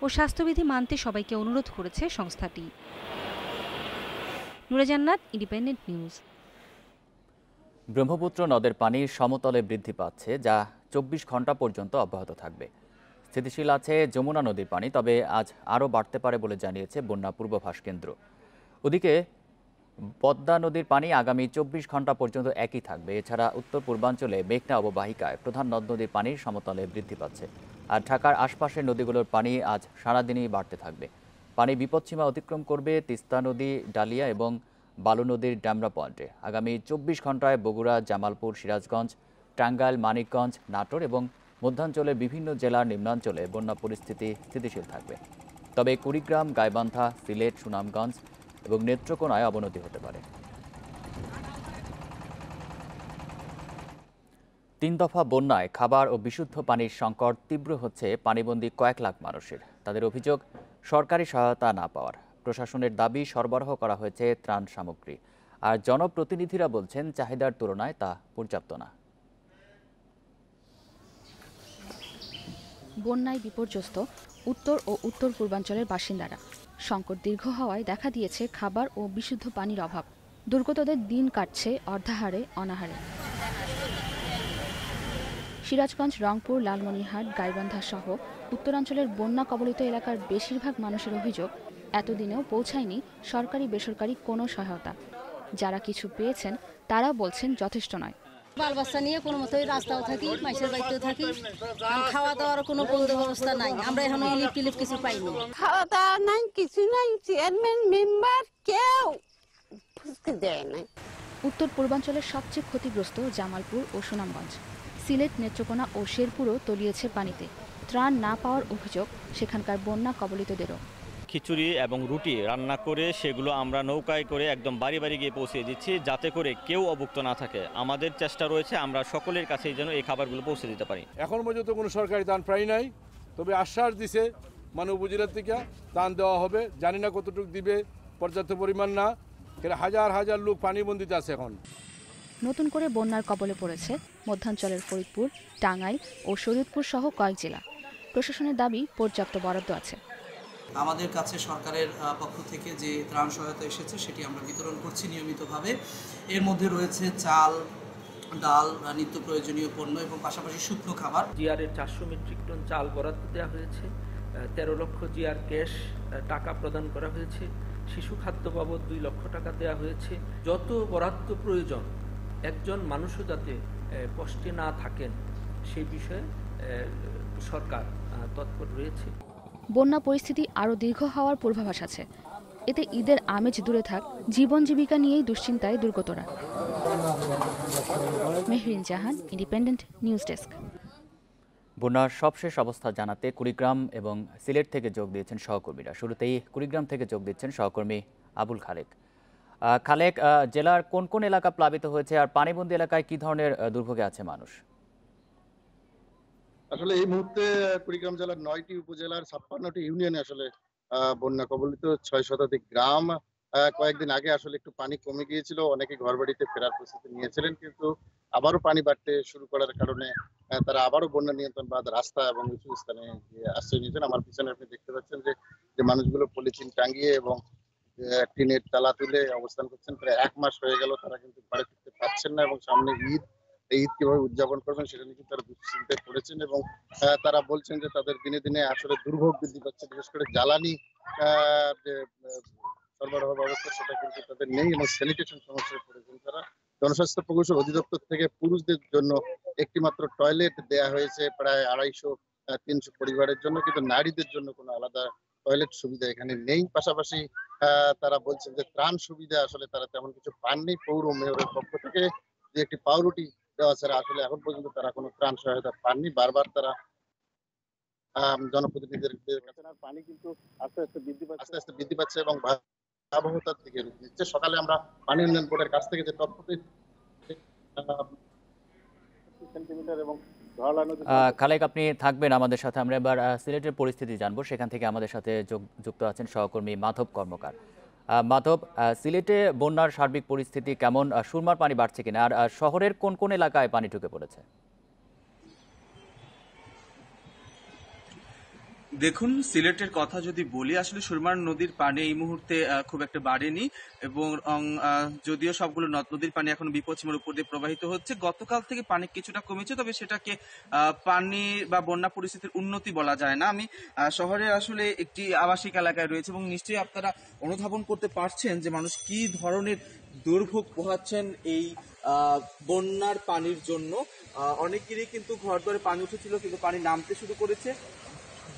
ও স্বাস্থ্যবিধি মানতে সবাইকে অনুরোধ করেছে সংস্থাটি। নুরে জান্নাত, ইন্ডিপেন্ডেন্ট নিউজ। ব্রহ্মপুত্র নদের পানি সমতলে বৃদ্ধি পাচ্ছে, যা 24 ঘন্টা পর্যন্ত অব্যাহত থাকবে। স্থিতিশীল আছে যমুনা নদীর পানি, তবে আজ আরও বাড়তে পারে বলে জানিয়েছে বন্যা পূর্বাভাস কেন্দ্র। ওদিকে পদ্মা নদীর পানি আগামী 24 ঘন্টা পর্যন্ত একই থাকবে। এছাড়া উত্তর পূর্বাঞ্চলে মেঘনা অববাহিকায় প্রধান নদ নদীর পানি সমতলে বৃদ্ধি পাচ্ছে। আর ঢাকার আশপাশের নদীগুলোর পানি আজ সারাদিনই বাড়তে থাকবে। পানি বিপদসীমা অতিক্রম করবে তিস্তা নদী, ডালিয়া এবং বালু নদীর ড্যামরা পয়েন্টে। আগামী 24 ঘন্টায় বগুড়া, জামালপুর, সিরাজগঞ্জ, টাঙ্গাইল, মানিকগঞ্জ, নাটোর এবং মধ্যাঞ্চলের বিভিন্ন জেলার নিম্নাঞ্চলে বন্যা পরিস্থিতি স্থিতিশীল থাকবে। তবে কুড়িগ্রাম, গাইবান্ধা, সিলেট, সুনামগঞ্জ এবং নেত্রকোনায় অবনতি হতে পারে। 3 দফা বন্যায় খাবার ও বিশুদ্ধ পানির সংকট তীব্র হচ্ছে পানিবন্দী কয়েক লাখ মানুষের। তাদের অভিযোগ সরকারি সহায়তা না পাওয়ার। প্রশাসনের দাবি সরবরাহ করা হয়েছে ত্রাণ সামগ্রী, আর জনপ্রতিনিধিরা বলছেন চাহিদার তুলনায় তা পর্যাপ্ত না। বন্যায় বিপর্যস্ত উত্তর ও উত্তর পূর্বাঞ্চলের বাসিন্দারা। সংকট দীর্ঘ হওয়ায় দেখা দিয়েছে খাবার ও বিশুদ্ধ পানির অভাব। দুর্গতদের দিন কাটছে অর্ধাহারে অনাহারে। সিরাজগঞ্জ, রংপুর, লালমনিরহাট, গাইবান্ধা সহ উত্তরাঞ্চলের বন্যা কবলিত এলাকার বেশিরভাগ মানুষের অভিযোগ এতদিনেও পৌঁছায়নি সরকারি বেসরকারি কোনো সহায়তা। যারা কিছু পেয়েছেন তারা বলছেন যথেষ্ট নয়। বাল বাচ্চা নিয়ে কোনো মতোই রাস্তাও থাকি, মাইসের বাড়িতেও থাকি, খাওয়া দাওয়ার কোনো বন্ধ ব্যবস্থা নাই। আমরা এখন ইলিপ কিছু পাইনি, খাওয়া দাওয়া নাই, কিছু নাই। চেয়ারম্যান মেম্বার কেউ দেয় নাই। উত্তর পূর্বাঞ্চলের সবচেয়ে ক্ষতিগ্রস্ত জামালপুর ও সুনামগঞ্জ, সিলেট, নেত্রকোনা ও শেরপুরও তলিয়েছে পানিতে। ত্রাণ না পাওয়ার অভিযোগ সেখানকার বন্যা কবলিতদেরও। খিচুড়ি এবং রুটি রান্না করে সেগুলো আমরা নৌকায় করে একদম বাড়ি বাড়ি গিয়ে পৌঁছে দিচ্ছি, যাতে করে কেউ অভুক্ত না থাকে। আমাদের চেষ্টা রয়েছে আমরা সকলের কাছেই যেন এই খাবারগুলো পৌঁছে দিতে পারি। এখন পর্যন্ত কোনো সরকারি ত্রাণ প্রায় নাই, তবে আশ্বাস দিছে মানে উপজেলার থেকে ত্রাণ দেওয়া হবে। জানি না কতটুকু দিবে, পর্যাপ্ত পরিমাণ না, হাজার হাজার লোক পানিবন্দিতে আছে। এখন নতুন করে বন্যার কবলে পড়েছে মধ্যাঞ্চলের ফরিদপুর, টাঙ্গাইল ও শরীয়তপুর সহ কয়েক জেলা। প্রশাসনের দাবি পর্যাপ্ত বরাদ্দ আছে। আমাদের কাছে সরকারের পক্ষ থেকে যে ত্রাণ সহায়তা এসেছে সেটি আমরা বিতরণ করছি নিয়মিতভাবে। এর মধ্যে রয়েছে চাল, ডাল, নিত্য প্রয়োজনীয় পণ্য এবং পাশাপাশি শুকনো খাবার। জিআরের 400 মেট্রিক টন চাল বরাদ্দ দেওয়া হয়েছে, 13 লক্ষ জিআর ক্যাশ টাকা প্রদান করা হয়েছে, শিশু খাদ্য বাবদ 2 লক্ষ টাকা দেওয়া হয়েছে। যত বরাদ্দ প্রয়োজন, একজন মানুষও যাতে কষ্টে না থাকেন সেই বিষয়ে সরকার তৎপর রয়েছে। বন্যা পরিস্থিতি আরও দীর্ঘ হওয়ার পূর্বাভাস আছে। এতে ঈদের আমেজ দূরে থাক, জীবন জীবিকা নিয়েই দুশ্চিন্তায় দুর্গতরা। মেহরিন জাহান, ইন্ডিপেন্ডেন্ট নিউজ ডেস্ক। বন্যার সবশেষ অবস্থা জানাতে কুড়িগ্রাম এবং সিলেট থেকে যোগ দিয়েছেন সহকর্মীরা। শুরুতেই কুড়িগ্রাম থেকে যোগ দিচ্ছেন সহকর্মী আবুল খালেক। খালেক, জেলার কোন কোন এলাকা প্লাবিত হয়েছে আর পানিবন্দী এলাকায় কি ধরনের দুর্ভোগে আছে মানুষ? আসলে এই মুহূর্তে কুড়িগ্রাম জেলার 9টি উপজেলার 56টি ইউনিয়নে আসলে বন্যা কবলিত 6 শতাধিক গ্রাম। কয়েকদিন আগে আসলে একটু পানি কমে গিয়েছিল, অনেকে ঘরবাড়িতে ফেরার প্রস্তুতি নিয়েছিলেন, কিন্তু আবারও পানি বাড়তে শুরু করার কারণে তারা আবারও বন্যা নিয়ন্ত্রণ বাঁধ রাস্তা এবং উঁচু স্থানে আশ্রয় নিয়েছেন। আমার পিছনে আপনি দেখতে পাচ্ছেন যে মানুষগুলো পলিথিন টাঙিয়ে এবং টিনের তালা তুলে অবস্থান করছেন। প্রায় 1 মাস হয়ে গেল তারা কিন্তু বাড়ি ফিরতে পারছেন না এবং সামনে ঈদ কিভাবে উদযাপন করবেন সেটা নিয়ে তারা দুশ্চিন্তায় পড়েছেন এবং তারা বলছেন যে তাদের দিনে দিনে আসলে দুর্ভোগ বৃদ্ধি পাচ্ছে। বিশেষ করে জ্বালানি যে সরবরাহ ব্যবস্থা সেটা কিন্তু তাদের নেই এবং স্যানিটেশন সমস্যায় পড়েছেন তারা। জনস্বাস্থ্য প্রকৌশল অধিদপ্তর থেকে পুরুষদের জন্য একটি মাত্র টয়লেট দেয়া হয়েছে প্রায় 250-300 পরিবারের জন্য, কিন্তু নারীদের জন্য কোনো আলাদা টয়লেট সুবিধা এখানে নেই। পাশাপাশি তারা বলছেন যে ত্রাণ সুবিধা আসলে তারা তেমন কিছু পাননি। পৌর মেয়রের পক্ষ থেকে যে একটি পাউরুটি দেওয়া ছাড়া আসলে এখন পর্যন্ত তারা কোনো ত্রাণ সহায়তা পাননি। বারবার তারা জনপ্রতিনিধিদের কাছে পানি কিন্তু আস্তে আস্তে বৃদ্ধি পাচ্ছে এবং ভয়াবহতার দিকে রূপ নিচ্ছে। সকালে আমরা পানি উন্নয়ন বোর্ডের কাছ থেকে যে তথ্য সেন্টিমিটার এবং খালেক, আপনি থাকবেন আমাদের সাথে। আমরা এবার সিলেটের পরিস্থিতি জানবো। সেখান থেকে আমাদের সাথে যুক্ত আছেন সহকর্মী মাধব কর্মকার। মাধব, সিলেটে বন্যার সার্বিক পরিস্থিতি কেমন? সুরমার পানি বাড়ছে কিনা আর শহরের কোন কোন এলাকায় পানি ঢুকে পড়েছে? দেখুন, সিলেটের কথা যদি বলি, আসলে সুরমার নদীর পানি এই মুহূর্তে খুব একটা বাড়েনি এবং যদিও সবগুলো নদ নদীর পানি এখন বিপদসীমার উপর দিয়ে প্রবাহিত হচ্ছে। গতকাল থেকে পানি কিছুটা কমেছে, তবে সেটাকে পানি বা বন্যা পরিস্থিতির উন্নতি বলা যায় না। আমি শহরের আসলে একটি আবাসিক এলাকায় রয়েছে এবং নিশ্চয়ই আপনারা অনুধাবন করতে পারছেন যে মানুষ কি ধরনের দুর্ভোগ পোহাচ্ছেন এই বন্যার পানির জন্য। অনেকেরই কিন্তু ঘর দরে পানি উঠেছিল, কিন্তু পানি নামতে শুরু করেছে।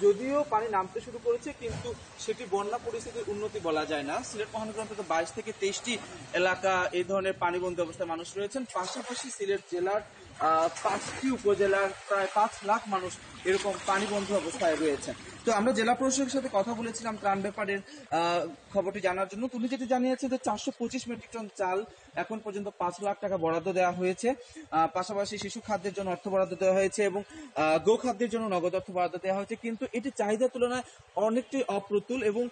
যদিও পানি নামতে শুরু করেছে, কিন্তু সেটি বন্যা পরিস্থিতির উন্নতি বলা যায় না। সিলেট মহানগর অন্তত 22 থেকে 23টি এলাকা এই ধরনের পানিবন্দী অবস্থায় মানুষ রয়েছেন। পাশাপাশি সিলেট জেলার 5টি উপজেলার প্রায় 5 লাখ মানুষ এরকম পানিবন্ধ অবস্থায় রয়েছেন। তো আমরা জেলা প্রশাসকের সাথে কথা বলেছিলাম ত্রাণ ব্যাপারের খবরটি জানার জন্য। তিনি যেটি জানিয়েছেন যে 425 মেট্রিক টন চাল এখন পর্যন্ত 5 লাখ টাকা বরাদ্দ দেওয়া হয়েছে। পাশাপাশি শিশু খাদ্যের জন্য অর্থ বরাদ্দ দেওয়া হয়েছে এবং গো খাদ্যের জন্য নগদ অর্থ বরাদ্দ দেওয়া হয়েছে, কিন্তু এটি চাহিদার তুলনায় অনেকটাই অপ্রতুল। এবং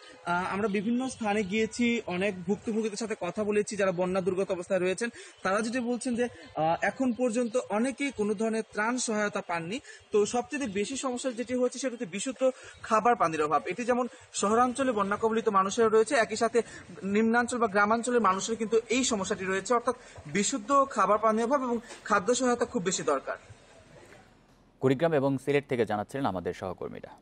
আমরা বিভিন্ন স্থানে গিয়েছি, অনেক ভুক্তভোগীদের সাথে কথা বলেছি যারা বন্যা দুর্গত অবস্থায় রয়েছেন। তারা যেটি বলছেন যে এখন পর্যন্ত অনেকেই কোনো ধরনের ত্রাণ সহায়তা পাননি। তো সবচেয়ে বেশি সমস্যা যেটি হচ্ছে সেটা হচ্ছে বিশুদ্ধ খাবার পানির অভাব। এটি যেমন শহরাঞ্চলে বন্যা কবলিত মানুষের রয়েছে, একই সাথে নিম্নাঞ্চল বা গ্রামাঞ্চলের মানুষের কিন্তু এই সমস্যাটি রয়েছে, অর্থাৎ বিশুদ্ধ খাবার পানির অভাব এবং খাদ্য সহায়তা খুব বেশি দরকার। কুড়িগ্রাম এবং সিলেট থেকে জানাচ্ছিলেন আমাদের সহকর্মীরা।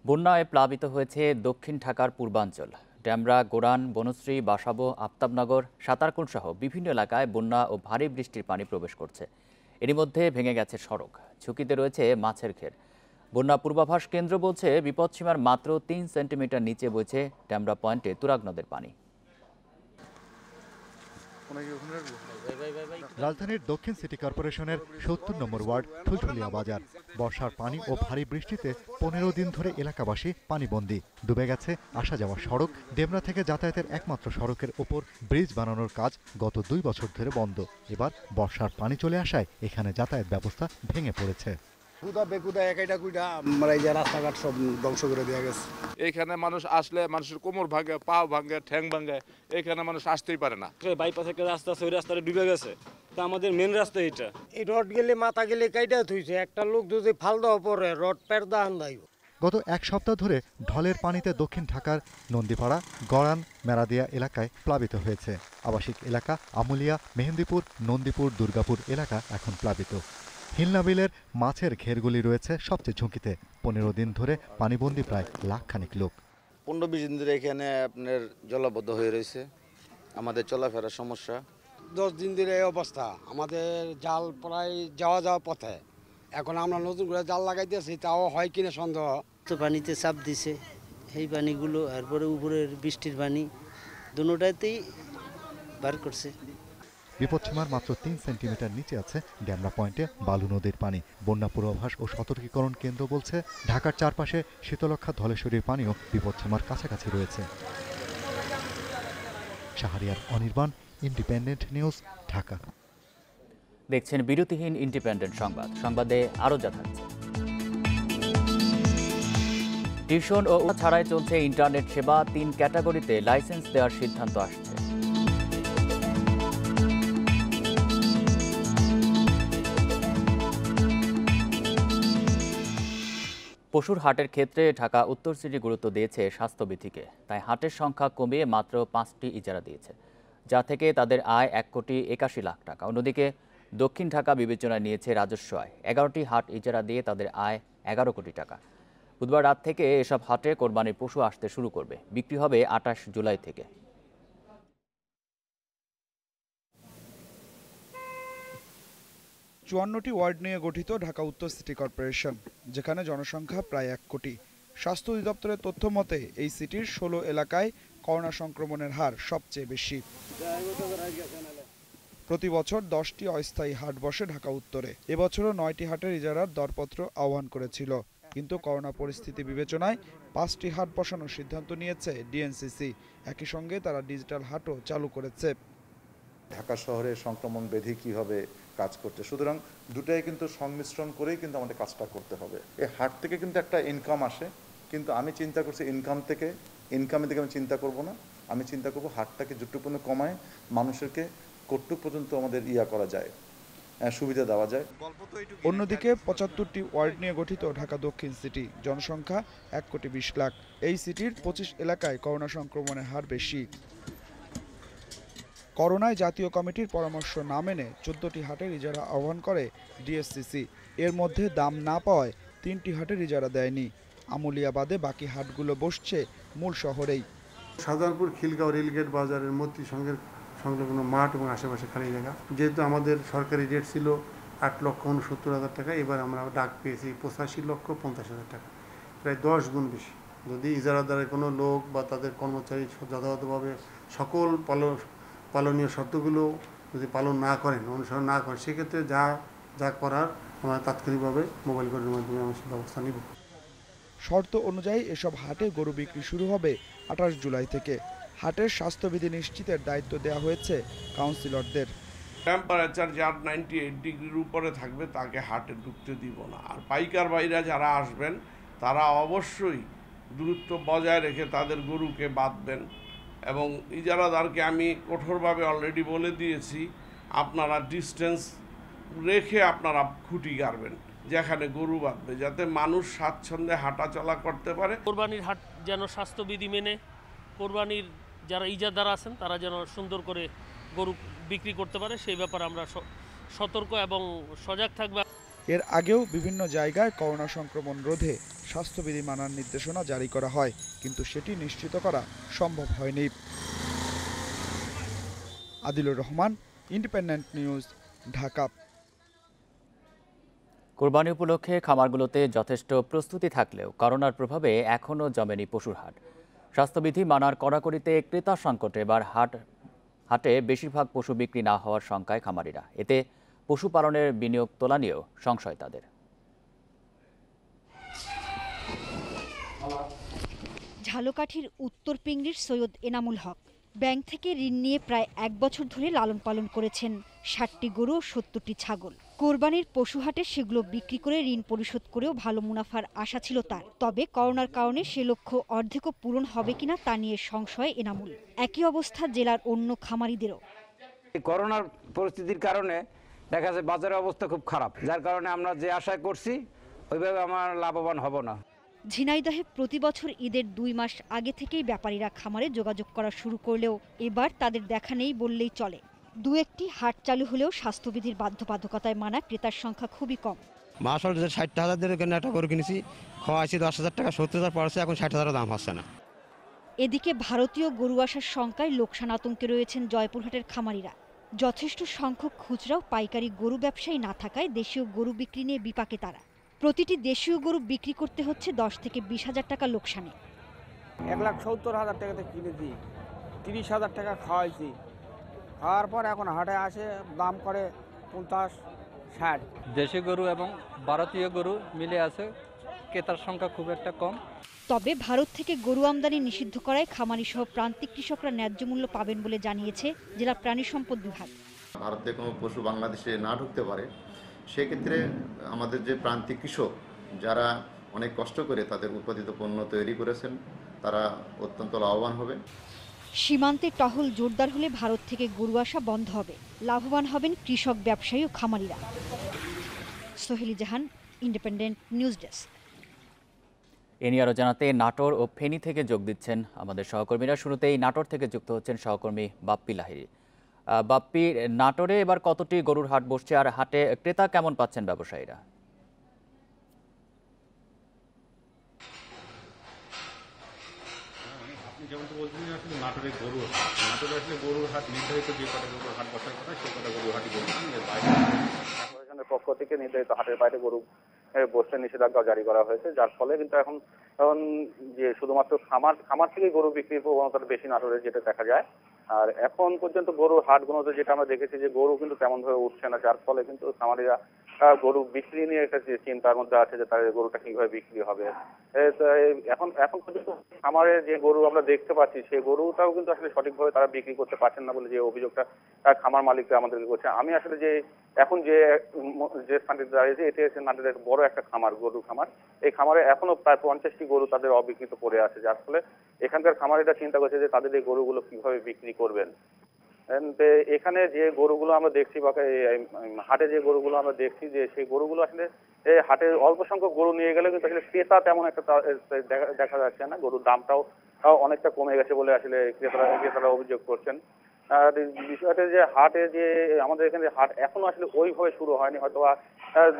বন্যায় প্লাবিত হয়েছে দক্ষিণ ঢাকার পূর্বাঞ্চল। ড্যামরা, গোরান, বনশ্রী, বাসাবো, আফতাবনগর, সাতারকুল সহ বিভিন্ন এলাকায় বন্যা ও ভারী বৃষ্টির পানি প্রবেশ করছে। এরই মধ্যে ভেঙে গেছে সড়ক, ঝুঁকিতে রয়েছে মাছের ঘের। বন্যা পূর্বাভাস কেন্দ্র বলছে বিপদসীমার মাত্র ৩ সেন্টিমিটার নিচে বইছে ড্যামরা পয়েন্টে তুরাগ নদের পানি। রাজধানীর দক্ষিণ সিটি কর্পোরেশনের ৭০ নম্বর ওয়ার্ড ফুলঝুলিয়া বাজার। বর্ষার পানি ও ভারী বৃষ্টিতে ১৫ দিন ধরে এলাকাবাসী পানিবন্দী। ডুবে গেছে আসা যাওয়ার সড়ক। ডেমরা থেকে যাতায়াতের একমাত্র সড়কের ওপর ব্রিজ বানানোর কাজ গত ২ বছর ধরে বন্ধ। এবার বর্ষার পানি চলে আসায় এখানে যাতায়াত ব্যবস্থা ভেঙে পড়েছে। রাস্তাঘাট সব ধ্বংস করে দেওয়া গেছে। এইখানে মানুষ আসলে মানুষের কোমর ভাঙে, পা ভাঙে, ঠ্যাং ভাঙে, এখানে মানুষ আসতেই পারে না। বাইপাস একটা রাস্তা আছে, ওই রাস্তাটা ডুবে গেছে। তা আমাদের মেন রাস্তা এটা। এই রড গেলে মাথা গেলে কাইটা থইছে, একটা লোক যদি ফাল দেওয়া পরে রড পের দান দাইব। গত এক সপ্তাহ ধরে ঢলের পানিতে দক্ষিণ ঢাকার নন্দীপাড়া, গড়ান, মেরাদিয়া এলাকায় প্লাবিত হয়েছে। আবাসিক এলাকা আমুলিয়া, মেহেন্দিপুর, নন্দীপুর, দুর্গাপুর এলাকা এখন প্লাবিত। হিলনাবিলের মাছের ঘেরগুলি রয়েছে সবচেয়ে ঝুঁকিতে। ১৫ দিন ধরে পানিবন্দী প্রায় লাখখানিক লোক। ১৫-২০ দিন ধরে এখানে আপনার জলাবদ্ধ হয়ে রয়েছে, আমাদের চলাফেরার সমস্যা। 10 দিন ধরে এই অবস্থা, আমাদের জাল প্রায় যাওয়া পথে। এখন আমরা নতুন করে জাল লাগাইতেছি, তাও হয় কিনা সন্দেহ। তো পানিতে চাপ দিছে, এই পানিগুলো এরপরে উপরের বৃষ্টির পানি দুটোটাতেই বার করছে। বিপদসীমার মাত্র ৩ সেন্টিমিটার নিচে আছে ড্যামরা পয়েন্টে বালু নদীর পানি। বন্যা পূর্বাভাস ও সতর্কীকরণ কেন্দ্র বলছে ঢাকার চারপাশে শীতলক্ষা, ধলেশ্বরীর পানিও বিপদসীমার কাছাকাছি রয়েছে। Shahriar Anirban, independent news, Dhaka. দেখছেন বিরতিহীন ইন্ডিপেন্ডেন্ট সংবাদ। সংবাদে আরও যা থাকছে। টিউশন ও ছাড়াই চলছে ইন্টারনেট সেবা। 3 ক্যাটাগরিতে লাইসেন্স দেওয়ার সিদ্ধান্ত আসছে। পশুর হাটের ক্ষেত্রে ঢাকা উত্তর সিটি গুরুত্ব দিয়েছে স্বাস্থ্যবিধিকে। তাই হাটের সংখ্যা কমিয়ে মাত্র 5টি ইজারা দিয়েছে, যা থেকে তাদের আয় 1,81,00,000 টাকা। অন্যদিকে দক্ষিণ ঢাকা বিবেচনায় নিয়েছে রাজস্ব আয়। 11টি হাট ইজারা দিয়ে তাদের আয় 11 কোটি টাকা। বুধবার রাত থেকে এসব হাটে কোরবানির পশু আসতে শুরু করবে। বিক্রি হবে 28 জুলাই থেকে। 54টি ওয়ার্ড নিয়ে গঠিত ঢাকা উত্তর সিটি কর্পোরেশন, যেখানে জনসংখ্যা প্রায় 1 কোটি। স্বাস্থ্য অধিদপ্তরের তথ্য মতে এই সিটির 16 এলাকায় করোনা সংক্রমণের হার সবচেয়ে বেশি। প্রতি বছর 10টি অস্থায়ী হাট বসে ঢাকা উত্তরে। এবছরও 9টি হাটের ইজারার দরপত্র আহ্বান করেছিল, কিন্তু করোনা পরিস্থিতি বিবেচনায় 5টি হাট বসানোর সিদ্ধান্ত নিয়েছে ডিএনসিসি। একই সঙ্গে তারা ডিজিটাল হাটও চালু করেছে। ঢাকা শহরে সংক্রমণ ব্যাধি কীভাবে কাজ করছে, সুতরাং দুটাই কিন্তু সংমিশ্রণ করেই কিন্তু আমাদের কাজটা করতে হবে। এই হাট থেকে কিন্তু একটা ইনকাম আসে, কিন্তু আমি চিন্তা করছি ইনকামের দিকে আমি চিন্তা করব না, আমি চিন্তা করব হাটটাকে যতটুকু কমায় মানুষকে কতটুকু পর্যন্ত আমাদের করা যায়, সুবিধা দেওয়া যায়। অন্যদিকে 75টি ওয়ার্ড নিয়ে গঠিত ঢাকা দক্ষিণ সিটি, জনসংখ্যা 1,20,00,000। এই সিটির 25 এলাকায় করোনা সংক্রমণের হার বেশি। করোনায় জাতীয় কমিটির পরামর্শ না মেনে 14টি হাটের ইজারা আহ্বান করে ডিএসসিসি। এর মধ্যে দাম না পাওয়ায় 3টি হাটের ইজারা দেয়নি। আমুলিয়া বাদে বাকি হাটগুলো বসছে মূল শহরেই। শাহজাহানপুর, খিলগাঁও, রেলগেট বাজারের মৈত্রী সংঘের সংলগ্ন মাঠ এবং আশেপাশে খালি জায়গা। যেহেতু আমাদের সরকারি রেট ছিল 8,69,000 টাকা, এবার আমরা ডাক পেয়েছি 85,50,000 টাকা, প্রায় 10 গুণ বেশি। যদি ইজারাদারের কোনো লোক বা তাদের কর্মচারী যথাযথভাবে সকল পালনীয় শর্তগুলো যদি পালন না করেন, অনুসরণ না করেন, সেক্ষেত্রে যা করার আমরা তাৎক্ষণিকভাবে মোবাইল কোর্টের মাধ্যমে আমরা সেই ব্যবস্থা নিব। শর্ত অনুযায়ী এসব হাটে গরু বিক্রি শুরু হবে 28 জুলাই থেকে। হাটের স্বাস্থ্যবিধি নিশ্চিতের দায়িত্ব দেওয়া হয়েছে কাউন্সিলরদের। টেম্পারেচার যার 98 ডিগ্রির উপরে থাকবে তাকে হাটে ঢুকতে দিব না। আর পাইকার ভাইরা যারা আসবেন তারা অবশ্যই দূরত্ব বজায় রেখে তাদের গরুকে বাঁধবেন। এবং ইজারাদারকে আমি কঠোরভাবে অলরেডি বলে দিয়েছি, আপনারা ডিস্টেন্স রেখে আপনারা খুঁটি গাড়বেন যেখানে গরু বাঁধবে, যাতে মানুষ স্বাচ্ছন্দ্যে হাঁটা চলা করতে পারে। কোরবানির হাট যেন স্বাস্থ্যবিধি মেনে কোরবানির যারা ইজাদার আছেন তারা যেন সুন্দর করে গরু বিক্রি করতে পারে, সেই ব্যাপারে আমরা সতর্ক এবং সজাগ থাকব। এর আগেও বিভিন্ন জায়গায় করোনা সংক্রমণ রোধে স্বাস্থ্যবিধি মানার নির্দেশনা জারি করা হয়, কিন্তু সেটি নিশ্চিত করা সম্ভব হয়নি। Adilur Rahman, independent news, Dhaka. কোরবানি উপলক্ষে খামারগুলোতে যথেষ্ট প্রস্তুতি থাকলেও করোনার প্রভাবে এখনও জমেনি পশুর হাট। স্বাস্থ্যবিধি মানার কড়াকড়িতে ক্রেতা সংকটে এবার হাটে বেশিরভাগ পশু বিক্রি না হওয়ার শঙ্কায় খামারিরা। এতে পশুপালনের বিনিয়োগ তোলা নিয়েও সংশয় তাদের। ঝালকাঠির উত্তর পিংড়ির সৈয়দ এনামুল হক ব্যাংক থেকে ঋণ নিয়ে প্রায় 1 বছর ধরে লালন পালন করেছেন 60টি গরু ও 70টি ছাগল। কোরবানির পশু হাটে সেগুলো বিক্রি করে ঋণ পরিশোধ করেও ভালো মুনাফার আশা ছিল তার। তবে করোনার কারণে সে লক্ষ্য অর্ধেকও পূরণ হবে কিনা তা নিয়ে সংশয় এনামুল। একই অবস্থা জেলার অন্য খামারিদেরও। করোনার পরিস্থিতির কারণে দেখা যায় বাজারের অবস্থা খুব খারাপ, যার কারণে আমরা যে আশা করছি ওইভাবে আমার লাভবান হব না। ঝিনাইদহে প্রতি বছর ঈদের 2 মাস আগে থেকেই ব্যাপারীরা খামারে যোগাযোগ করা শুরু করলেও এবার তাদের দেখা নেই বললেই চলে। 2-1টি হাট চালু হলেও স্বাস্থ্যবিধির বাধ্যবাধকতায় মানা ক্রেতার সংখ্যা খুবই কম। আসলে 60,000 দিয়ে একটা গরু কিনেছি, খাওয়াইছি 10,000 টাকা, 70,000 পড়ছে, এখন 60,000 দাম হচ্ছে না। এদিকে ভারতীয় গরু আসার শঙ্কায় লোকসান আতঙ্কে রয়েছেন জয়পুরহাটের খামারিরা। যথেষ্ট সংখ্যক খুচরা ও পাইকারি গরু ব্যবসায়ী না থাকায় দেশীয় গরু বিক্রি নিয়ে বিপাকে তারা। প্রতিটি দেশীয় গরু বিক্রি করতে হচ্ছে 10 থেকে 20,000 টাকা লোকসানে। 1,70,000 টাকাতে কিনেছি, 30,000 টাকা খাওয়াইছি, খাওয়ার পর এখন হাটে আসে দাম করে 50-60। দেশি গরু এবং ভারতীয় গরু মিলে আছে, ক্রেতার সংখ্যা খুব একটা কম। তবে ভারত থেকে গরু আমদানি নিষিদ্ধ করায় খামারি সহ প্রান্তিক কৃষকরা ন্যায্য মূল্য পাবেন বলে জানিয়েছে জেলা প্রাণী সম্পদ বিভাগ। ভারতে কোনো পশু বাংলাদেশে না ঢুকতে পারে, সেক্ষেত্রে আমাদের যে প্রান্তিক কৃষক যারা অনেক কষ্ট করে তাদের উৎপাদিত পণ্য তৈরি করেছেন তারা অত্যন্ত লাভবান হবে। সীমান্তে টহল জোরদার হলে ভারত থেকে গরু আসা বন্ধ হবে, লাভবান হবেন কৃষক, ব্যবসায়ী ও খামারিরা। সোহেলি জাহান, ইন্ডিপেন্ডেন্ট নিউজ ডেস্ক। এ নিয়ে আরও জানাতে নাটোর ও ফেনী থেকে যোগ দিচ্ছেন আমাদের সহকর্মীরা। শুরুতেই নাটোর থেকে যুক্ত হচ্ছেন সহকর্মী বাপ্পি লাহিড়ী। বাপ্পি, নাটোরে এবার কতটি গরুর হাট বসছে আর হাটে ক্রেতা কেমন পাচ্ছেন ব্যবসায়ীরা? যেমনটা বলছিলেন আসলে নাটোরে গরুর হাট, নাটোরে আসলে গরুর হাট নির্ধারিত যে কটা গরুর হাট বসার কথা সেই কটা গরুর হাটই বলছেন। এর বাইরে কর্পোরেশনের পক্ষ থেকে নির্ধারিত হাটের বাইরে গরু বসতে নিষেধাজ্ঞা জারি করা হয়েছে, যার ফলে কিন্তু এখন যে শুধুমাত্র খামার থেকে গরু বিক্রির প্রবণতাটা বেশি নাটোরে যেটা দেখা যায়। আর এখন পর্যন্ত গরুর হাটগুলোতে যেটা আমরা দেখেছি যে গরু কিন্তু তেমন ভাবে উঠছে না, যার ফলে কিন্তু খামারিরা গরু বিক্রি নিয়ে একটা চিন্তার মধ্যে আছে যে তাদের গরুটা কিভাবে বিক্রি হবে। এখন পর্যন্ত খামারে যে গরু আমরা দেখতে পাচ্ছি সেই গরুটাও কিন্তু আসলে সঠিকভাবে তারা বিক্রি করতে পারছেন না বলে যে অভিযোগটা খামার মালিকরা আমাদেরকে করছে। আমি আসলে যে এখন যে স্থানটিতে দাঁড়িয়েছি এটি হচ্ছে নাটোরের বড় একটা খামার, গরু খামার। এই খামারে এখনো প্রায় 50টি গরু তাদের অবিকৃত পড়ে আছে, যার ফলে এখানকার খামারিরা চিন্তা করছে যে তাদের এই গরুগুলো কিভাবে বিক্রি করবেন। এখানে যে গরুগুলো আমরা দেখছি বা হাটে যে গরুগুলো আমরা দেখছি যে সেই গরুগুলো আসলে হাটে অল্প সংখ্যক গরু নিয়ে গেলে কিন্তু আসলে ক্রেতা তেমন একটা দেখা যাচ্ছে না। গরুর দামটাও অনেকটা কমে গেছে বলে আসলে ক্রেতারা অভিযোগ করছেন। আর বিষয়টা যে হাটে যে আমাদের এখানে হাট এখনো আসলে ওইভাবে শুরু হয়নি, হয়তো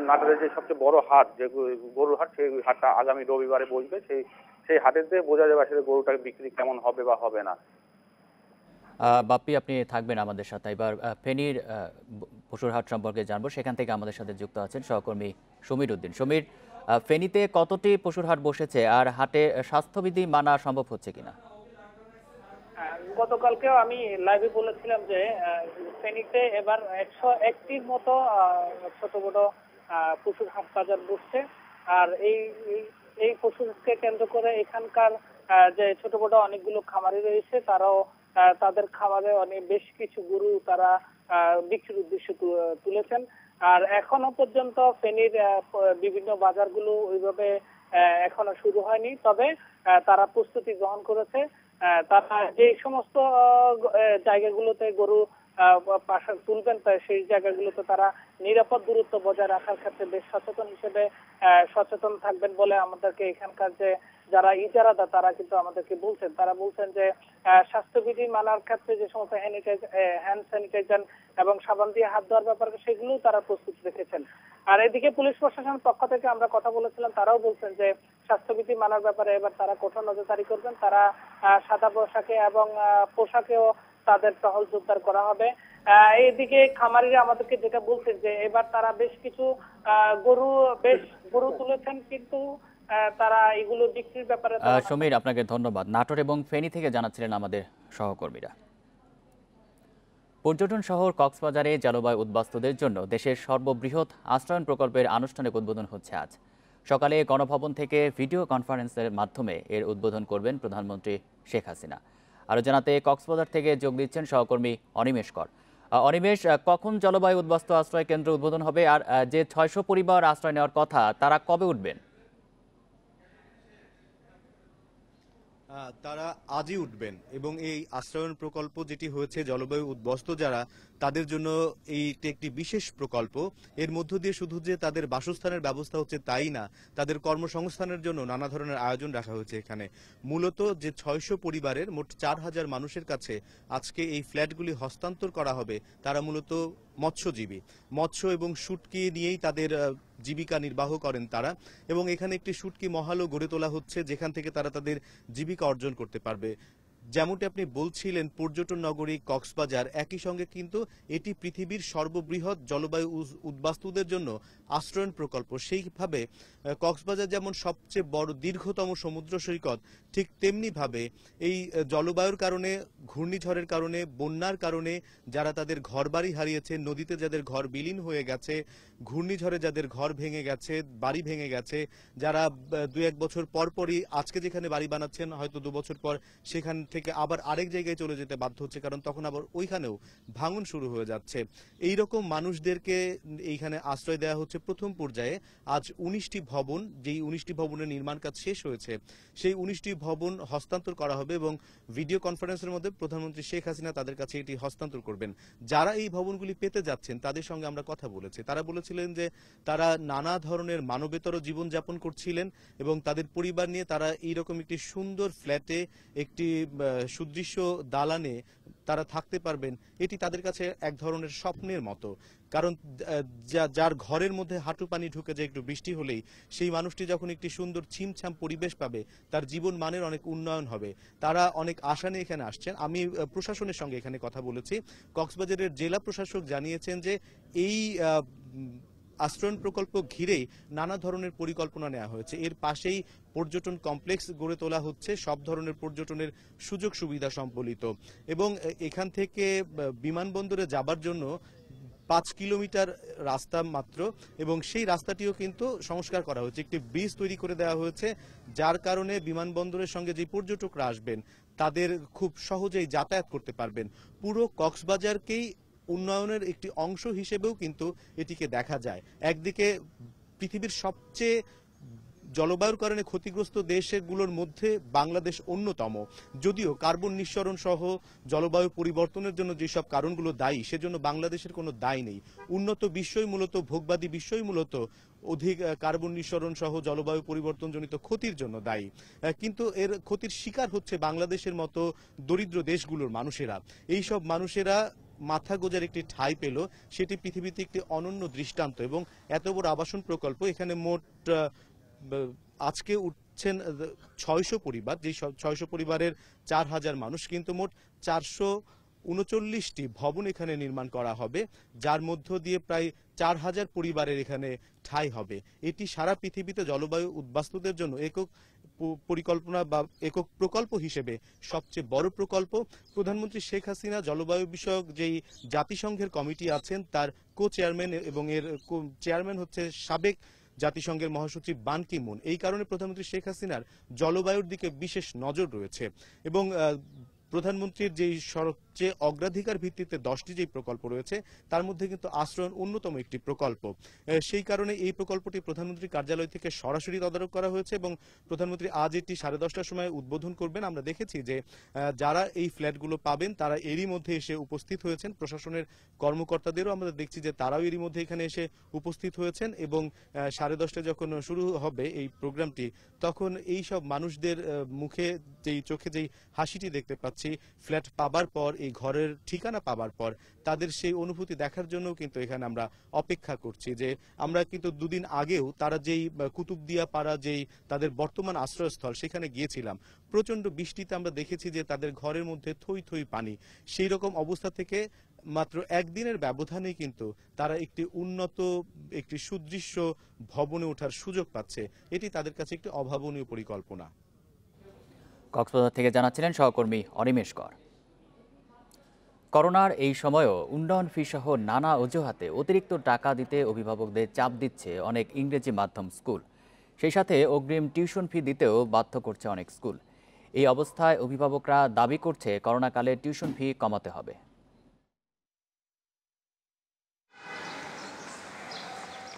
নাটোরের যে সবচেয়ে বড় হাট যে গরুর হাট, সেই হাটটা আগামী রবিবারে বসবে। সেই হাটের দিয়ে বোঝা যাবে আসলে গরুটার বিক্রি কেমন হবে বা হবে না। বাপ্পি, আপনি থাকবেন আমাদের সাথে। এবার ফেনীর পশুর হাট সম্পর্কে জানবো, সেখান থেকে আমাদের সাথে যুক্ত আছেন সহকর্মী সমীর উদ্দিন। সমীর, ফেনীতে কতটি পশুর হাট বসেছে আর হাটে স্বাস্থ্যবিধি মানা সম্ভব হচ্ছে কিনা? গতকালকেও আমি লাইভে বলেছিলাম যে ফেনীতে এবার 101টির মতো ছোট বড় পশুর হাট বাজার বসছে। আর এই পশুকে কেন্দ্র করে এখানকার যে ছোট বড় অনেকগুলো খামারি রয়েছে তারাও তাদের খামারে অনেক বেশ কিছু গরু তারা বিক্রির উদ্দেশ্যে তুলেছেন। আর এখনো পর্যন্ত ফেনীর বিভিন্ন বাজারগুলো ওইভাবে এখনো শুরু হয়নি, তবে তারা প্রস্তুতি গ্রহণ করেছে। তারা যে সমস্ত জায়গাগুলোতে গরু তুলবেন, সেই জায়গাগুলোতে তারা নিরাপদ দূরত্ব বজায় রাখার ক্ষেত্রে বেশ সচেতন থাকবেন বলে আমাদেরকে এখানকার যে যারা ইজারাদার তারা কিন্তু আমাদেরকে বলছেন। তারা বলছেন যে স্বাস্থ্যবিধি মানার ক্ষেত্রে যে সমস্ত হ্যান্ড স্যানিটাইজার এবং সাবান দিয়ে হাত ধোয়ার ব্যাপারে সেগুলোও তারা প্রস্তুত রেখেছেন। আর এদিকে পুলিশ প্রশাসনের পক্ষ থেকে আমরা কথা বলেছিলাম, তারাও বলছেন যে স্বাস্থ্যবিধি মানার ব্যাপারে এবার তারা কঠোর নজরদারি করবেন। তারা সাদা পোশাকে এবং পোশাকেও তাদের টহল জোরদার করা হবে। এইদিকে খামারিরা আমাদেরকে যেটা বলছেন যে এবার তারা বেশ কিছু গরু তুলেছেন, কিন্তু তারা এগুলো বিক্রির ব্যাপারে। সমীর, আপনাকে ধন্যবাদ। নাটোর এবং ফেনী থেকে জানাচ্ছিলেন আমাদের সহকর্মীরা। পর্যটন শহর কক্সবাজারে জলবায়ু উদ্বাস্তুদের জন্য দেশের সর্ববৃহৎ আশ্রয়ণ প্রকল্পের আনুষ্ঠানিক উদ্বোধন হচ্ছে আজ সকালে। গণভবন থেকে ভিডিও কনফারেন্সের মাধ্যমে এর উদ্বোধন করবেন প্রধানমন্ত্রী শেখ হাসিনা। আরও জানাতে কক্সবাজার থেকে যোগ দিচ্ছেন সহকর্মী অনিমেষ কর। অনিমেষ, কখন জলবায়ু উদ্বাস্তু আশ্রয় কেন্দ্র উদ্বোধন হবে, আর যে 600 পরিবার আশ্রয় নেওয়ার কথা তারা কবে উঠবেন? তারা আজই উঠবেন এবং এই আশ্রয়ণ প্রকল্প যেটি হয়েছে জলবায়ু উদ্বাস্তু যারা, তাদের জন্য এইটি একটি বিশেষ প্রকল্প। এর মধ্য দিয়ে শুধু যে তাদের বাসস্থানের ব্যবস্থা হচ্ছে তাই না, তাদের কর্মসংস্থানের জন্য নানা ধরনের আয়োজন রাখা হয়েছে এখানে। মূলত যে 600 পরিবারের মোট 4000 মানুষের কাছে আজকে এই ফ্ল্যাটগুলি হস্তান্তর করা হবে, তারা মূলত মৎস্যজীবী, মৎস্য এবং শুটকি নিয়েই তাদের জীবিকা নির্বাহ করেন তারা। এবং এখানে একটি শুটকি মহলও গড়ে তোলা হচ্ছে যেখান থেকে তারা তাদের জীবিকা অর্জন করতে পারবে। যেমনটি আপনি বলছিলেন, পর্যটন নগরী কক্সবাজার, একই সঙ্গে কিন্তু এটি পৃথিবীর সর্ববৃহৎ জলবায়ু উদ্বাস্তুদের জন্য আশ্রয়ণ প্রকল্প। সেইভাবে কক্সবাজার যেমন সবচেয়ে বড় দীর্ঘতম সমুদ্র সৈকত, ঠিক তেমনিভাবে এই জলবায়ুর কারণে, ঘূর্ণিঝড়ের কারণে, বন্যার কারণে যারা তাদের ঘরবাড়ি হারিয়েছে, নদীতে যাদের ঘর বিলীন হয়ে গেছে, ঘূর্ণিঝড়ে যাদের ঘর ভেঙে গেছে, বাড়ি ভেঙে গেছে, যারা 2-1 বছর পরপরই আজকে যেখানে বাড়ি বানাচ্ছেন হয়তো 2 বছর পর সেখান থেকে আবার আরেক জায়গায় চলে যেতে বাধ্য হচ্ছে, কারণ তখন আবার ওইখানেও ভাঙন শুরু হয়ে যাচ্ছে। এই রকম মানুষদেরকে এইখানে আশ্রয় দেওয়া হচ্ছে প্রথম পর্যায়ে। আজ 19টি ভবন, যেই 19টি ভবনের নির্মাণ কাজ শেষ হয়েছে, সেই 19টি ভবন হস্তান্তর করা হবে এবং ভিডিও কনফারেন্সের মধ্যে প্রধানমন্ত্রী শেখ হাসিনা তাদের কাছে এটি হস্তান্তর করবেন। যারা এই ভবনগুলি পেতে যাচ্ছেন তাদের সঙ্গে আমরা কথা বলেছি। তারা বলেছিলেন যে তারা নানা ধরনের মানবেতর জীবনযাপন করছিলেন এবং তাদের পরিবার নিয়ে তারা এইরকম একটি সুন্দর ফ্ল্যাটে, একটি সুদৃশ্য দালানে তারা থাকতে পারবেন। এটি তাদের কাছে এক ধরনের স্বপ্নের মতো, কারণ যার ঘরের মধ্যে হাঁটু পানি ঢুকে যায় একটু বৃষ্টি হলেই, সেই মানুষটি যখন একটি সুন্দর ছিমছাম পরিবেশ পাবে, তার জীবন মানের অনেক উন্নয়ন হবে। তারা অনেক আশা নিয়ে এখানে আসছেন। আমি প্রশাসনের সঙ্গে এখানে কথা বলেছি। কক্সবাজারের জেলা প্রশাসক জানিয়েছেন যে এই আশ্রয়ণ প্রকল্প ঘিরেই নানা ধরনের পরিকল্পনা নেওয়া হয়েছে। এর পাশেই পর্যটন কমপ্লেক্স গড়ে তোলা হচ্ছে, সব ধরনের পর্যটনের সুযোগ সুবিধা সম্বলিত। এবং এখান থেকে বিমানবন্দরে যাবার জন্য 5 কিলোমিটার রাস্তা মাত্র, এবং সেই রাস্তাটিও কিন্তু সংস্কার করা হয়েছে। একটি ব্রিজ তৈরি করে দেওয়া হয়েছে, যার কারণে বিমানবন্দরের সঙ্গে যে পর্যটকরা আসবেন তাদের খুব সহজেই যাতায়াত করতে পারবেন। পুরো কক্সবাজারকেই উন্নয়নের একটি অংশ হিসেবেও কিন্তু এটিকে দেখা যায়। একদিকে পৃথিবীর সবচেয়ে জলবায়ুর কারণে ক্ষতিগ্রস্ত দেশগুলোর মধ্যে বাংলাদেশ অন্যতম, যদিও কার্বন নিঃসরণ সহ জলবায়ু পরিবর্তনের জন্য যেসব কারণগুলো দায়ী, সেজন্য বাংলাদেশের কোনো দায় নেই। উন্নত বিশ্বই মূলত, ভোগবাদী বিশ্বই মূলত অধিক কার্বন নিঃসরণ সহ জলবায়ু পরিবর্তনজনিত ক্ষতির জন্য দায়ী। কিন্তু এর ক্ষতির শিকার হচ্ছে বাংলাদেশের মতো দরিদ্র দেশগুলোর মানুষেরা। এইসব মানুষেরা মাথা গোজার একটি ঠাঁই পেল, সেটি পৃথিবীতে একটি অনন্য দৃষ্টান্ত। এবং এত বড় আবাসন প্রকল্প, এখানে মোট আজকে উঠছেন 600 পরিবার, যে 600 পরিবারের 4000 মানুষ, কিন্তু মোট 439টি ভবন এখানে নির্মাণ করা হবে, যার মধ্য দিয়ে প্রায় 4000 পরিবারের এখানে ঠাঁই হবে। এটি সারা পৃথিবীতে জলবায়ু উদ্বাস্তুদের জন্য একক পরিকল্পনা বা একক প্রকল্প হিসেবে সবচেয়ে বড় প্রকল্প। প্রধানমন্ত্রী শেখ হাসিনা জলবায়ু বিষয়ক যেই জাতিসংঘের কমিটি আছেন তার কো চেয়ারম্যান, এবং এর চেয়ারম্যান হচ্ছে সাবেক জাতিসংঘের মহাসচিব বান কি মুন। এই কারণে প্রধানমন্ত্রী শেখ হাসিনার জলবায়ুর দিকে বিশেষ নজর রয়েছে এবং প্রধানমন্ত্রীর যেই সবচেয়ে অগ্রাধিকার ভিত্তিতে 10টি যেই প্রকল্প রয়েছে তার মধ্যে কিন্তু আশ্রয়ণ অন্যতম একটি প্রকল্প। সেই কারণে এই প্রকল্পটি প্রধানমন্ত্রীর কার্যালয় থেকে সরাসরি তদারক করা হয়েছে এবং প্রধানমন্ত্রী আজ এটি 10:30টার সময় উদ্বোধন করবেন। আমরা দেখেছি যে যারা এই ফ্ল্যাটগুলো পাবেন তারা এরই মধ্যে এসে উপস্থিত হয়েছেন। প্রশাসনের কর্মকর্তাদেরও আমরা দেখছি যে তারাও এরই মধ্যে এখানে এসে উপস্থিত হয়েছেন এবং 10:30টায় যখন শুরু হবে এই প্রোগ্রামটি তখন এই সব মানুষদের মুখে যেই চোখে যেই হাসিটি দেখতে পাচ্ছি ফ্ল্যাট পাবার পর, এই ঘরের ঠিকানা পাবার পর তাদের সেই অনুভূতি দেখার জন্য কিন্তু এখানে আমরা অপেক্ষা করছি। যে আমরা কিন্তু দুদিন আগেও তারা যেই কুতুবদিয়া পাড়া যেই তাদের বর্তমান আশ্রয়স্থল সেখানে গিয়েছিলাম, প্রচন্ড বৃষ্টিতে আমরা দেখেছি যে তাদের ঘরের মধ্যে থই থই পানি। সেই রকম অবস্থা থেকে মাত্র একদিনের ব্যবধানে কিন্তু তারা একটি উন্নত একটি সুদৃশ্য ভবনে ওঠার সুযোগ পাচ্ছে। এটি তাদের কাছে একটি অভাবনীয় পরিকল্পনা। কক্সবাজার থেকে জানাচ্ছিলেন সহকর্মী অনিমেষ কর। করোনার এই সময়ও উন্নয়ন ফি সহ নানা অজুহাতে অতিরিক্ত টাকা দিতে অভিভাবকদের চাপ দিচ্ছে অনেক ইংরেজি মাধ্যম স্কুল। সেই সাথে অগ্রিম টিউশন ফি দিতেও বাধ্য করছে অনেক স্কুল। এই অবস্থায় অভিভাবকরা দাবি করছে করোনাকালে টিউশন ফি কমাতে হবে।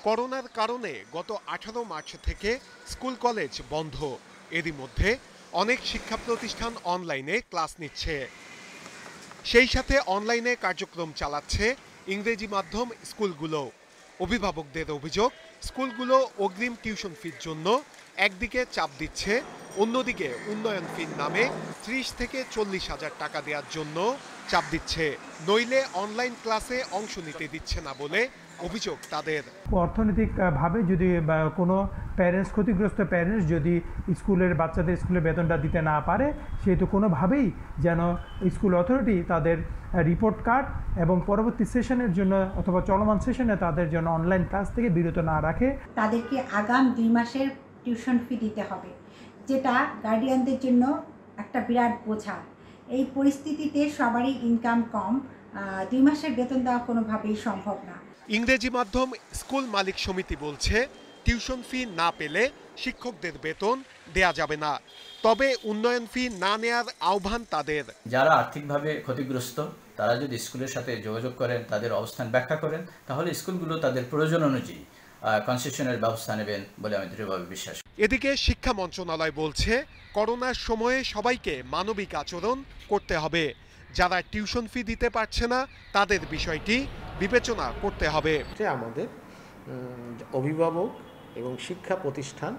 করোনার কারণে গত 18 মার্চ থেকে স্কুল কলেজ বন্ধ। এরই মধ্যে অনেক শিক্ষা প্রতিষ্ঠান অনলাইনে ক্লাস নিচ্ছে। সেই সাথে অনলাইনে কার্যক্রম চালাচ্ছে ইংরেজি মাধ্যম স্কুলগুলো। অভিভাবকদের অভিযোগ, স্কুলগুলো অগ্রিম টিউশন ফির জন্য একদিকে চাপ দিচ্ছে, অন্যদিকে উন্নয়ন ফির নামে 30 থেকে 40 হাজার টাকা দেওয়ার জন্য চাপ দিচ্ছে। নইলে অনলাইন ক্লাসে অংশ নিতে দিচ্ছে না বলে অভিযোগ তাদের। অর্থনৈতিকভাবে যদি কোনো প্যারেন্টস, ক্ষতিগ্রস্ত প্যারেন্টস যদি স্কুলের বাচ্চাদের স্কুলের বেতনটা দিতে না পারে, সেহেতু কোনোভাবেই যেন স্কুল অথরিটি তাদের রিপোর্ট কার্ড এবং পরবর্তী সেশনের জন্য অথবা চলমান সেশনে তাদের জন্য অনলাইন ক্লাস থেকে বিরত না রাখে। তাদেরকে আগাম 2 মাসের টিউশন ফি দিতে হবে, যেটা গার্ডিয়ানদের জন্য একটা বিরাট বোঝা। এই পরিস্থিতিতে সবারই ইনকাম কম, 2 মাসের বেতন দেওয়া কোনোভাবেই সম্ভব না। ইংরেজি মাধ্যম স্কুল মালিক সমিতি বলছে টিউশন ফি না পেলে শিক্ষকদের বেতন দেয়া যাবে না, তবে উন্নয়ন ফি না নেয়ার আহ্বান তাদের। যারা আর্থিকভাবে ক্ষতিগ্রস্ত তারা যদি স্কুলের সাথে যোগাযোগ করেন, তাদের অবস্থান ব্যাখ্যা করেন, তাহলে স্কুলগুলো তাদের প্রয়োজন অনুযায়ী কনসেশনের ব্যবস্থা নেবেন বলে আমি দৃঢ়ভাবে বিশ্বাস করি। এদিকে শিক্ষা মন্ত্রণালয় বলছে করোনার সময়ে সবাইকে মানবিক আচরণ করতে হবে। যারা টিউশন ফি দিতে পারছে না তাদের বিষয়টি বিবেচনা করতে হবে। আমাদের অভিভাবক এবং শিক্ষা প্রতিষ্ঠান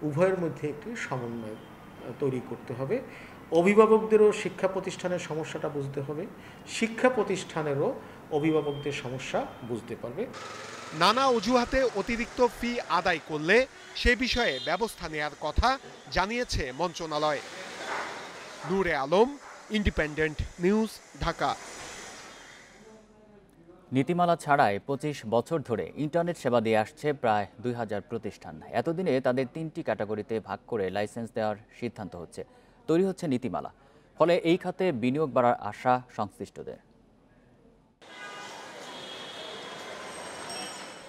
উভয়ের মধ্যে একটি সমন্বয় তৈরি করতে হবে। অভিভাবকদেরও শিক্ষা প্রতিষ্ঠানের সমস্যাটা বুঝতে হবে, শিক্ষা প্রতিষ্ঠানেরও অভিভাবকদের সমস্যা বুঝতে পারবে। নানা অজুহাতে অতিরিক্ত ফি আদায় করলে সে বিষয়ে ব্যবস্থা নেয়ার কথা জানিয়েছে মন্ত্রণালয়। নূরে আলম, ইন্ডিপেন্ডেন্ট নিউজ, ঢাকা। নীতিমালা ছাড়াই 25 বছর ধরে ইন্টারনেট সেবা দিয়ে আসছে প্রায় 2000 প্রতিষ্ঠান। এতদিনে তাদের 3টি ক্যাটাগরিতে ভাগ করে লাইসেন্স দেওয়ার সিদ্ধান্ত হচ্ছে। তৈরি হচ্ছে নীতিমালা, ফলে এই খাতে বিনিয়োগ বাড়ার আশা সংশ্লিষ্টদের।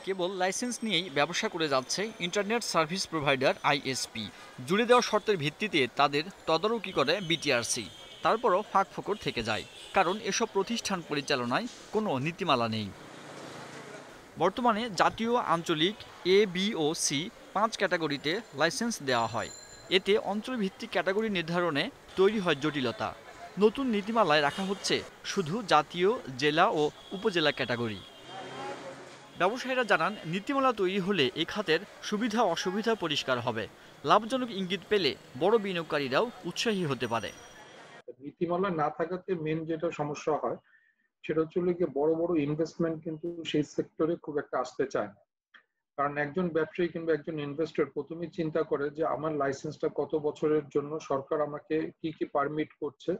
কেবল লাইসেন্স নিয়েই ব্যবসা করে যাচ্ছে ইন্টারনেট সার্ভিস প্রোভাইডার আইএসপি। জুড়ে দেওয়া শর্তের ভিত্তিতে তাদের তদারকি করে বিটিআরসি। তারপরও ফাঁকফোকর থেকে যায়, কারণ এসব প্রতিষ্ঠান পরিচালনায় কোনো নীতিমালা নেই। বর্তমানে জাতীয়, আঞ্চলিক, এ, বি ও সি 5 ক্যাটাগরিতে লাইসেন্স দেওয়া হয়। এতে অঞ্চলভিত্তিক ক্যাটাগরি নির্ধারণে তৈরি হয় জটিলতা। নতুন নীতিমালায় রাখা হচ্ছে শুধু জাতীয়, জেলা ও উপজেলা ক্যাটাগরি। ব্যবসায়ীরা জানান, নীতিমালা তৈরি হলে এ খাতের সুবিধা অসুবিধা পরিষ্কার হবে। লাভজনক ইঙ্গিত পেলে বড় বিনিয়োগকারীরাও উৎসাহী হতে পারে। নীতিমালা না থাকাতে মেন যেটা সমস্যা হয় সেটা হচ্ছে বড় বড় ইনভেস্টমেন্ট কিন্তু সেই সেক্টরে খুব একটা আসতে চায় না। কারণ একজন ব্যবসায়ী কিংবা একজন ইনভেস্টর প্রথমেই চিন্তা করে যে আমার লাইসেন্সটা কত বছরের জন্য, সরকার আমাকে কি কি পারমিট করছে,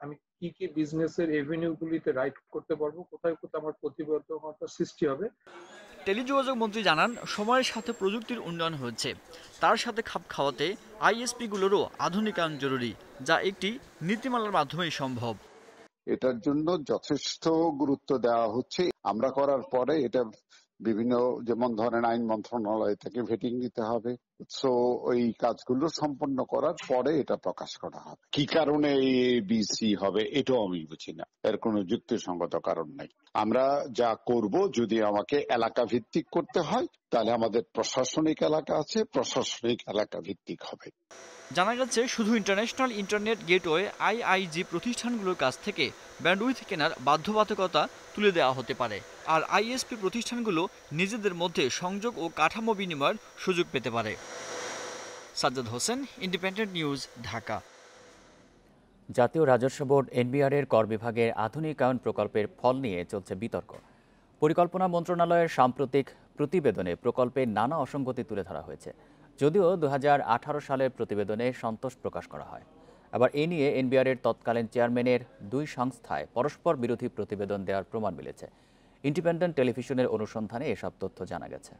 আমি কি কি বিজনেসের এভিনিউ গুলিতে রাইড করতে পারবো, কোথায় কোথায় আমার প্রতিবদ্ধকতা সৃষ্টি হবে। টেলিযোগাযোগ মন্ত্রী জানান, সময়ের সাথে প্রযুক্তির উন্নয়ন হচ্ছে, তার সাথে খাপ খাওয়াতে আইএসপিগুলোরও আধুনিকায়ন জরুরি, যা একটি নীতিমালার মাধ্যমেই সম্ভব। এটার জন্য যথেষ্ট গুরুত্ব দেওয়া হচ্ছে। আমরা করার পরে এটা বিভিন্ন, যেমন ধরেন আইন মন্ত্রণালয় থেকে ভেটিং দিতে হবে, সো ওই কাজগুলো সম্পন্ন করার পরে এটা প্রকাশ করা হবে। কি কারণে ABC হবে এটাও আমি বুঝি না, এর কোনো যুক্তিসঙ্গত কারণ নাই। আমরা যা করব, যদি আমাকে এলাকা ভিত্তিক করতে হয় তাহলে আমাদের প্রশাসনিক এলাকা আছে, প্রশাসনিক এলাকা ভিত্তিক হবে। জানা গেছে শুধু ইন্টারন্যাশনাল ইন্টারনেট গেটওয়ে IIG প্রতিষ্ঠানগুলোর কাছ থেকে ব্যান্ডউইথ কেনার বাধ্যবাধকতা তুলে দেওয়া হতে পারে, আর ISP প্রতিষ্ঠানগুলো নিজেদের মধ্যে সংযোগ ও কাঠামো বিনিময়ের সুযোগ পেতে পারে। Sajjad Hossain, independent news, Dhaka. জাতীয় রাজস্ব বোর্ড NBR এর কর বিভাগের আধুনিকায়ন প্রকল্পের ফল নিয়ে চলছে বিতর্ক। পরিকল্পনা মন্ত্রণালয়ের সাম্প্রতিক প্রতিবেদনে প্রকল্পের নানা অসঙ্গতি তুলে ধরা হয়েছে। যদিও 2018 সালের প্রতিবেদনে সন্তোষ প্রকাশ করা হয়। আবার এ নিয়ে NBR এর তৎকালীন চেয়ারম্যানের দুই সংস্থায় পরস্পর বিরোধী প্রতিবেদন দেওয়ার প্রমাণ মিলেছে। ইন্ডিপেন্ডেন্ট টেলিভিশনের অনুসন্ধানে এসব তথ্য জানা গেছে।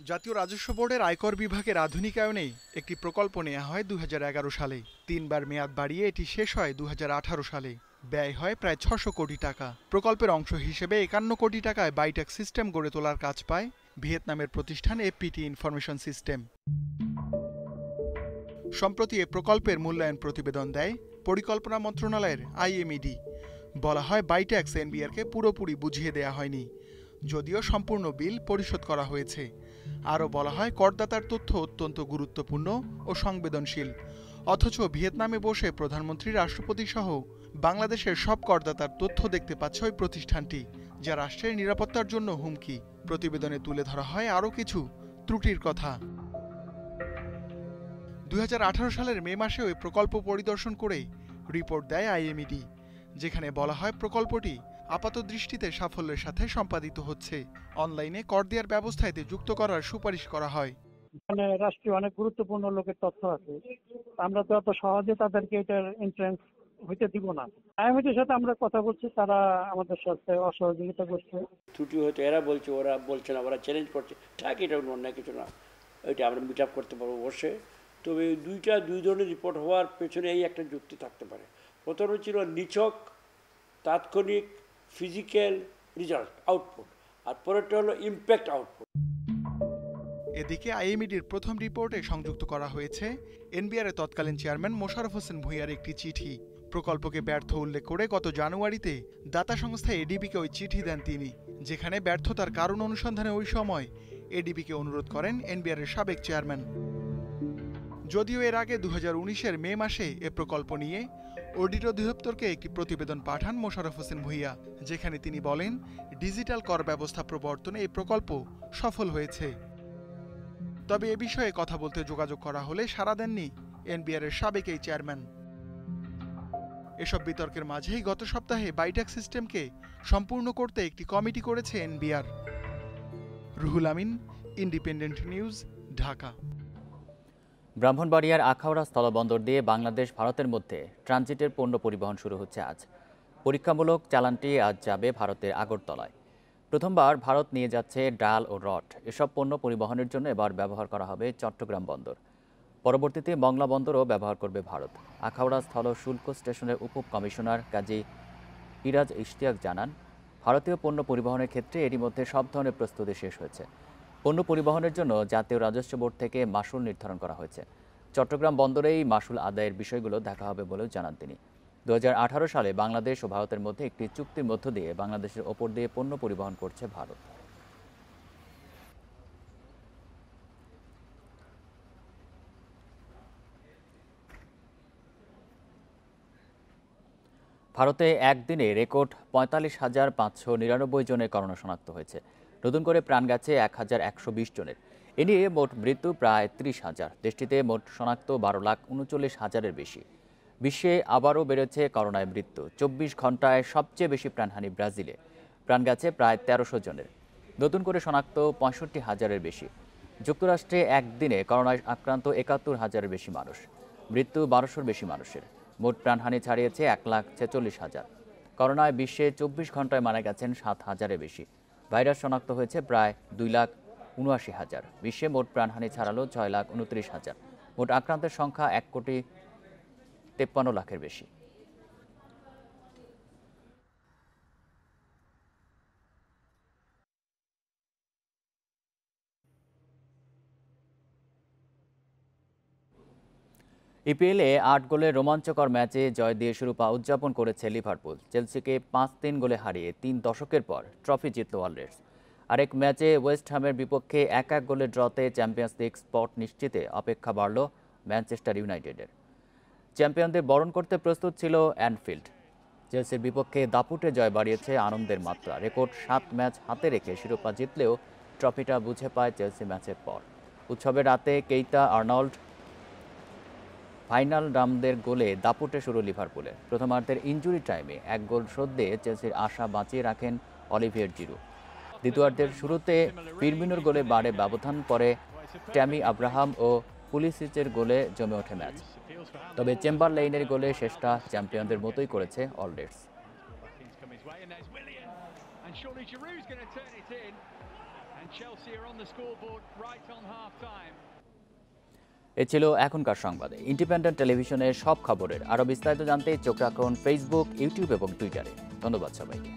জাতীয় রাজস্ব বোর্ডের আয়কর বিভাগের আধুনিকায়নে একটি প্রকল্প নেওয়া হয় 2011 সালে। 3 বার মেয়াদ বাড়িয়ে এটি শেষ হয় 2018 সালে। ব্যয় হয় প্রায় 600 কোটি টাকা। প্রকল্পের অংশ হিসেবে 51 কোটি টাকায় বাইটেক সিস্টেম গড়ে তোলার কাজ পায় ভিয়েতনামের প্রতিষ্ঠান FPT ইনফরমেশন সিস্টেম। সম্প্রতি এ প্রকল্পের মূল্যায়ন প্রতিবেদন দেয় পরিকল্পনা মন্ত্রণালয়ের IMED। বলা হয় বাইটেক্স NBRকে পুরোপুরি বুঝিয়ে দেয়া হয়নি, যদিও সম্পূর্ণ বিল পরিশোধ করা হয়েছে। আরও বলা হয় করদাতার তথ্য অত্যন্ত গুরুত্বপূর্ণ ও সংবেদনশীল, অথচ ভিয়েতনামে বসে প্রধানমন্ত্রী, রাষ্ট্রপতি সহ বাংলাদেশের সব করদাতার তথ্য দেখতে পাচ্ছে ওই প্রতিষ্ঠানটি, যা রাষ্ট্রের নিরাপত্তার জন্য হুমকি। প্রতিবেদনে তুলে ধরা হয় আরও কিছু ত্রুটির কথা। 2018 সালের মে মাসে ওই প্রকল্প পরিদর্শন করে রিপোর্ট দেয় IMED, যেখানে বলা হয় প্রকল্পটি আপাতদৃষ্টিতে সাফল্যের সাথে সম্পাদিত হচ্ছে। অনলাইনে কর দেওয়ার ব্যবস্থা এতে যুক্ত করার সুপারিশ করা হয়। এখানে রাষ্ট্রীয় অনেক গুরুত্বপূর্ণ লোকের তথ্য আছে, আমরা তো এত সহজে তাদেরকে এটার এন্ট্রান্স হইতে দিব না। IMED-এর সাথে আমরা কথা বলছি, তারা আমাদের সাথে অসহযোগিতা করছে। ত্রুটি হয়তো এরা বলছে, ওরা বলছে না, ওরা চ্যালেঞ্জ করছে, ঠিক এটা অন্য কিছু না, ওইটা আমরা মিট আপ করতে পারবো বসে। তবে দুই ধরনের রিপোর্ট হওয়ার পেছনে এই একটা যুক্তি থাকতে পারে। প্রথম ছিল নিছক তাৎক্ষণিক ফিজিক্যাল রেজাল্ট আউটপুট, আর পরেরটা হলো ইম্প্যাক্ট আউটপুট। এদিকে IMED-র প্রথম রিপোর্টে সংযুক্ত করা হয়েছে NBR-এর তৎকালীন চেয়ারম্যান মোশাররফ হোসেন ভূঁইয়ার একটি চিঠি। প্রকল্পকে ব্যর্থ উল্লেখ করে গত জানুয়ারিতে দাতা সংস্থা ADB-কে ওই চিঠি দেন তিনি, যেখানে ব্যর্থতার কারণ অনুসন্ধানে ওই সময় ADB-কে অনুরোধ করেন NBR-এর সাবেক চেয়ারম্যান। যদিও এর আগে 2019-এর মে মাসে এ প্রকল্প নিয়ে অডিট অধিদপ্তরকে একটি প্রতিবেদন পাঠান মোশাররফ হোসেন ভূঁইয়া, যেখানে তিনি বলেন ডিজিটাল কর ব্যবস্থা প্রবর্তনে এই প্রকল্প সফল হয়েছে। তবে এ বিষয়ে কথা বলতে যোগাযোগ করা হলে সাড়া দেননি NBR-এর সাবেক এই চেয়ারম্যান। এসব বিতর্কের মাঝেই গত সপ্তাহে বাইটেক সিস্টেমকে সম্পূর্ণ করতে একটি কমিটি করেছে NBR। Ruhul Amin, independent news, Dhaka. ব্রাহ্মণবাড়িয়ার আখাউড়া স্থলবন্দর দিয়ে বাংলাদেশ ভারতের মধ্যে ট্রানজিটের পণ্য পরিবহন শুরু হচ্ছে আজ। পরীক্ষামূলক চালানটি আজ যাবে ভারতের আগরতলায়। প্রথমবার ভারত নিয়ে যাচ্ছে ডাল ও রড। এসব পণ্য পরিবহনের জন্য এবার ব্যবহার করা হবে চট্টগ্রাম বন্দর। পরবর্তীতে মংলা বন্দরও ব্যবহার করবে ভারত। আখাউড়া স্থল শুল্ক স্টেশনের উপ কমিশনার কাজী ইরাজ ইশতিয়াক জানান, ভারতীয় পণ্য পরিবহনের ক্ষেত্রে এরই মধ্যে সব ধরনের প্রস্তুতি শেষ হয়েছে। পণ্য পরিবহনের জন্য জাতীয় রাজস্ব বোর্ড থেকে মাশুল নির্ধারণ করা হয়েছে। চট্টগ্রাম বন্দরেই মাশুল আদায়ের বিষয়গুলো দেখা হবে বলেও জানান তিনি। 2018 সালে বাংলাদেশ ও ভারতের মধ্যে একটি চুক্তির মধ্য দিয়ে বাংলাদেশের ওপর দিয়ে পণ্য পরিবহন করছে ভারত। ভারতে একদিনে রেকর্ড 45,599 জনের করোনা শনাক্ত হয়েছে। নতুন করে প্রাণ গেছে 1,120 জনের। এ নিয়ে মোট মৃত্যু প্রায় 30,000। দেশটিতে মোট শনাক্ত 12,39,000-এর বেশি। বিশ্বে আবারও বেড়েছে করোনায় মৃত্যু। 24 ঘন্টায় সবচেয়ে বেশি প্রাণহানি ব্রাজিলে। প্রাণ গেছে প্রায় 1300 জনের। নতুন করে শনাক্ত 65,000-এর বেশি। যুক্তরাষ্ট্রে একদিনে করোনায় আক্রান্ত 71,000-এর বেশি মানুষ। মৃত্যু 1200-র বেশি মানুষের। মোট প্রাণহানি ছাড়িয়েছে 1,46,000। করোনায় বিশ্বে 24 ঘন্টায় মারা গেছেন 7,000-এর বেশি। ভাইরাস শনাক্ত হয়েছে প্রায় 2,79,000। বিশ্বে মোট প্রাণহানি ছাড়ালো 6,29,000। মোট আক্রান্তের সংখ্যা 1,53,00,000-এর বেশি। ইপিএলে ৮ গোলের রোমাঞ্চকর ম্যাচে জয় দিয়ে শিরোপা উদযাপন করেছে লিভারপুল। চেলসিকে ৫-৩ গোলে হারিয়ে ৩ দশকের পর ট্রফি জিতল ওয়ালরেডস। আরেক ম্যাচে ওয়েস্ট হ্যামের বিপক্ষে ১-১ গোলের ড্রতে চ্যাম্পিয়ন্স লিগ স্পট নিশ্চিতে অপেক্ষা বাড়ল ম্যানচেস্টার ইউনাইটেডের। চ্যাম্পিয়নদের বরণ করতে প্রস্তুত ছিল অ্যানফিল্ড। চেলসির বিপক্ষে দাপুটে জয় বাড়িয়েছে আনন্দের মাত্রা। রেকর্ড ৭ ম্যাচ হাতে রেখে শিরোপা জিতলেও ট্রফিটা বুঝে পায় চেলসি ম্যাচের পর। উৎসবের রাতে কেইতা, আর্নল্ড, ফাইনাল রামদের গোলে দাপুটে শুরু লিভারপুলের। প্রথমার্ধের ইনজুরি টাইমে ১ গোল শোধ দিয়ে চেলসির আশা বাঁচিয়ে রাখেন অলিভিয়ের জিরু। দ্বিতীয়ার্ধের শুরুতে ফিরমিনোর গোলে বাড়ে ব্যবধান, পরে ট্যামি আব্রাহাম ও পুলিসিচের গোলে জমে ওঠে ম্যাচ। তবে চেম্বারলেইনের গোলে শেষটা চ্যাম্পিয়নদের মতোই করেছে ওয়ালরেডস। এ ছিল এখনকার সংবাদে। ইন্ডিপেন্ডেন্ট টেলিভিশনের সব খবরের আরও বিস্তারিত জানতে চোখ রাখুন ফেসবুক, ইউটিউব এবং টুইটারে। ধন্যবাদ সবাইকে।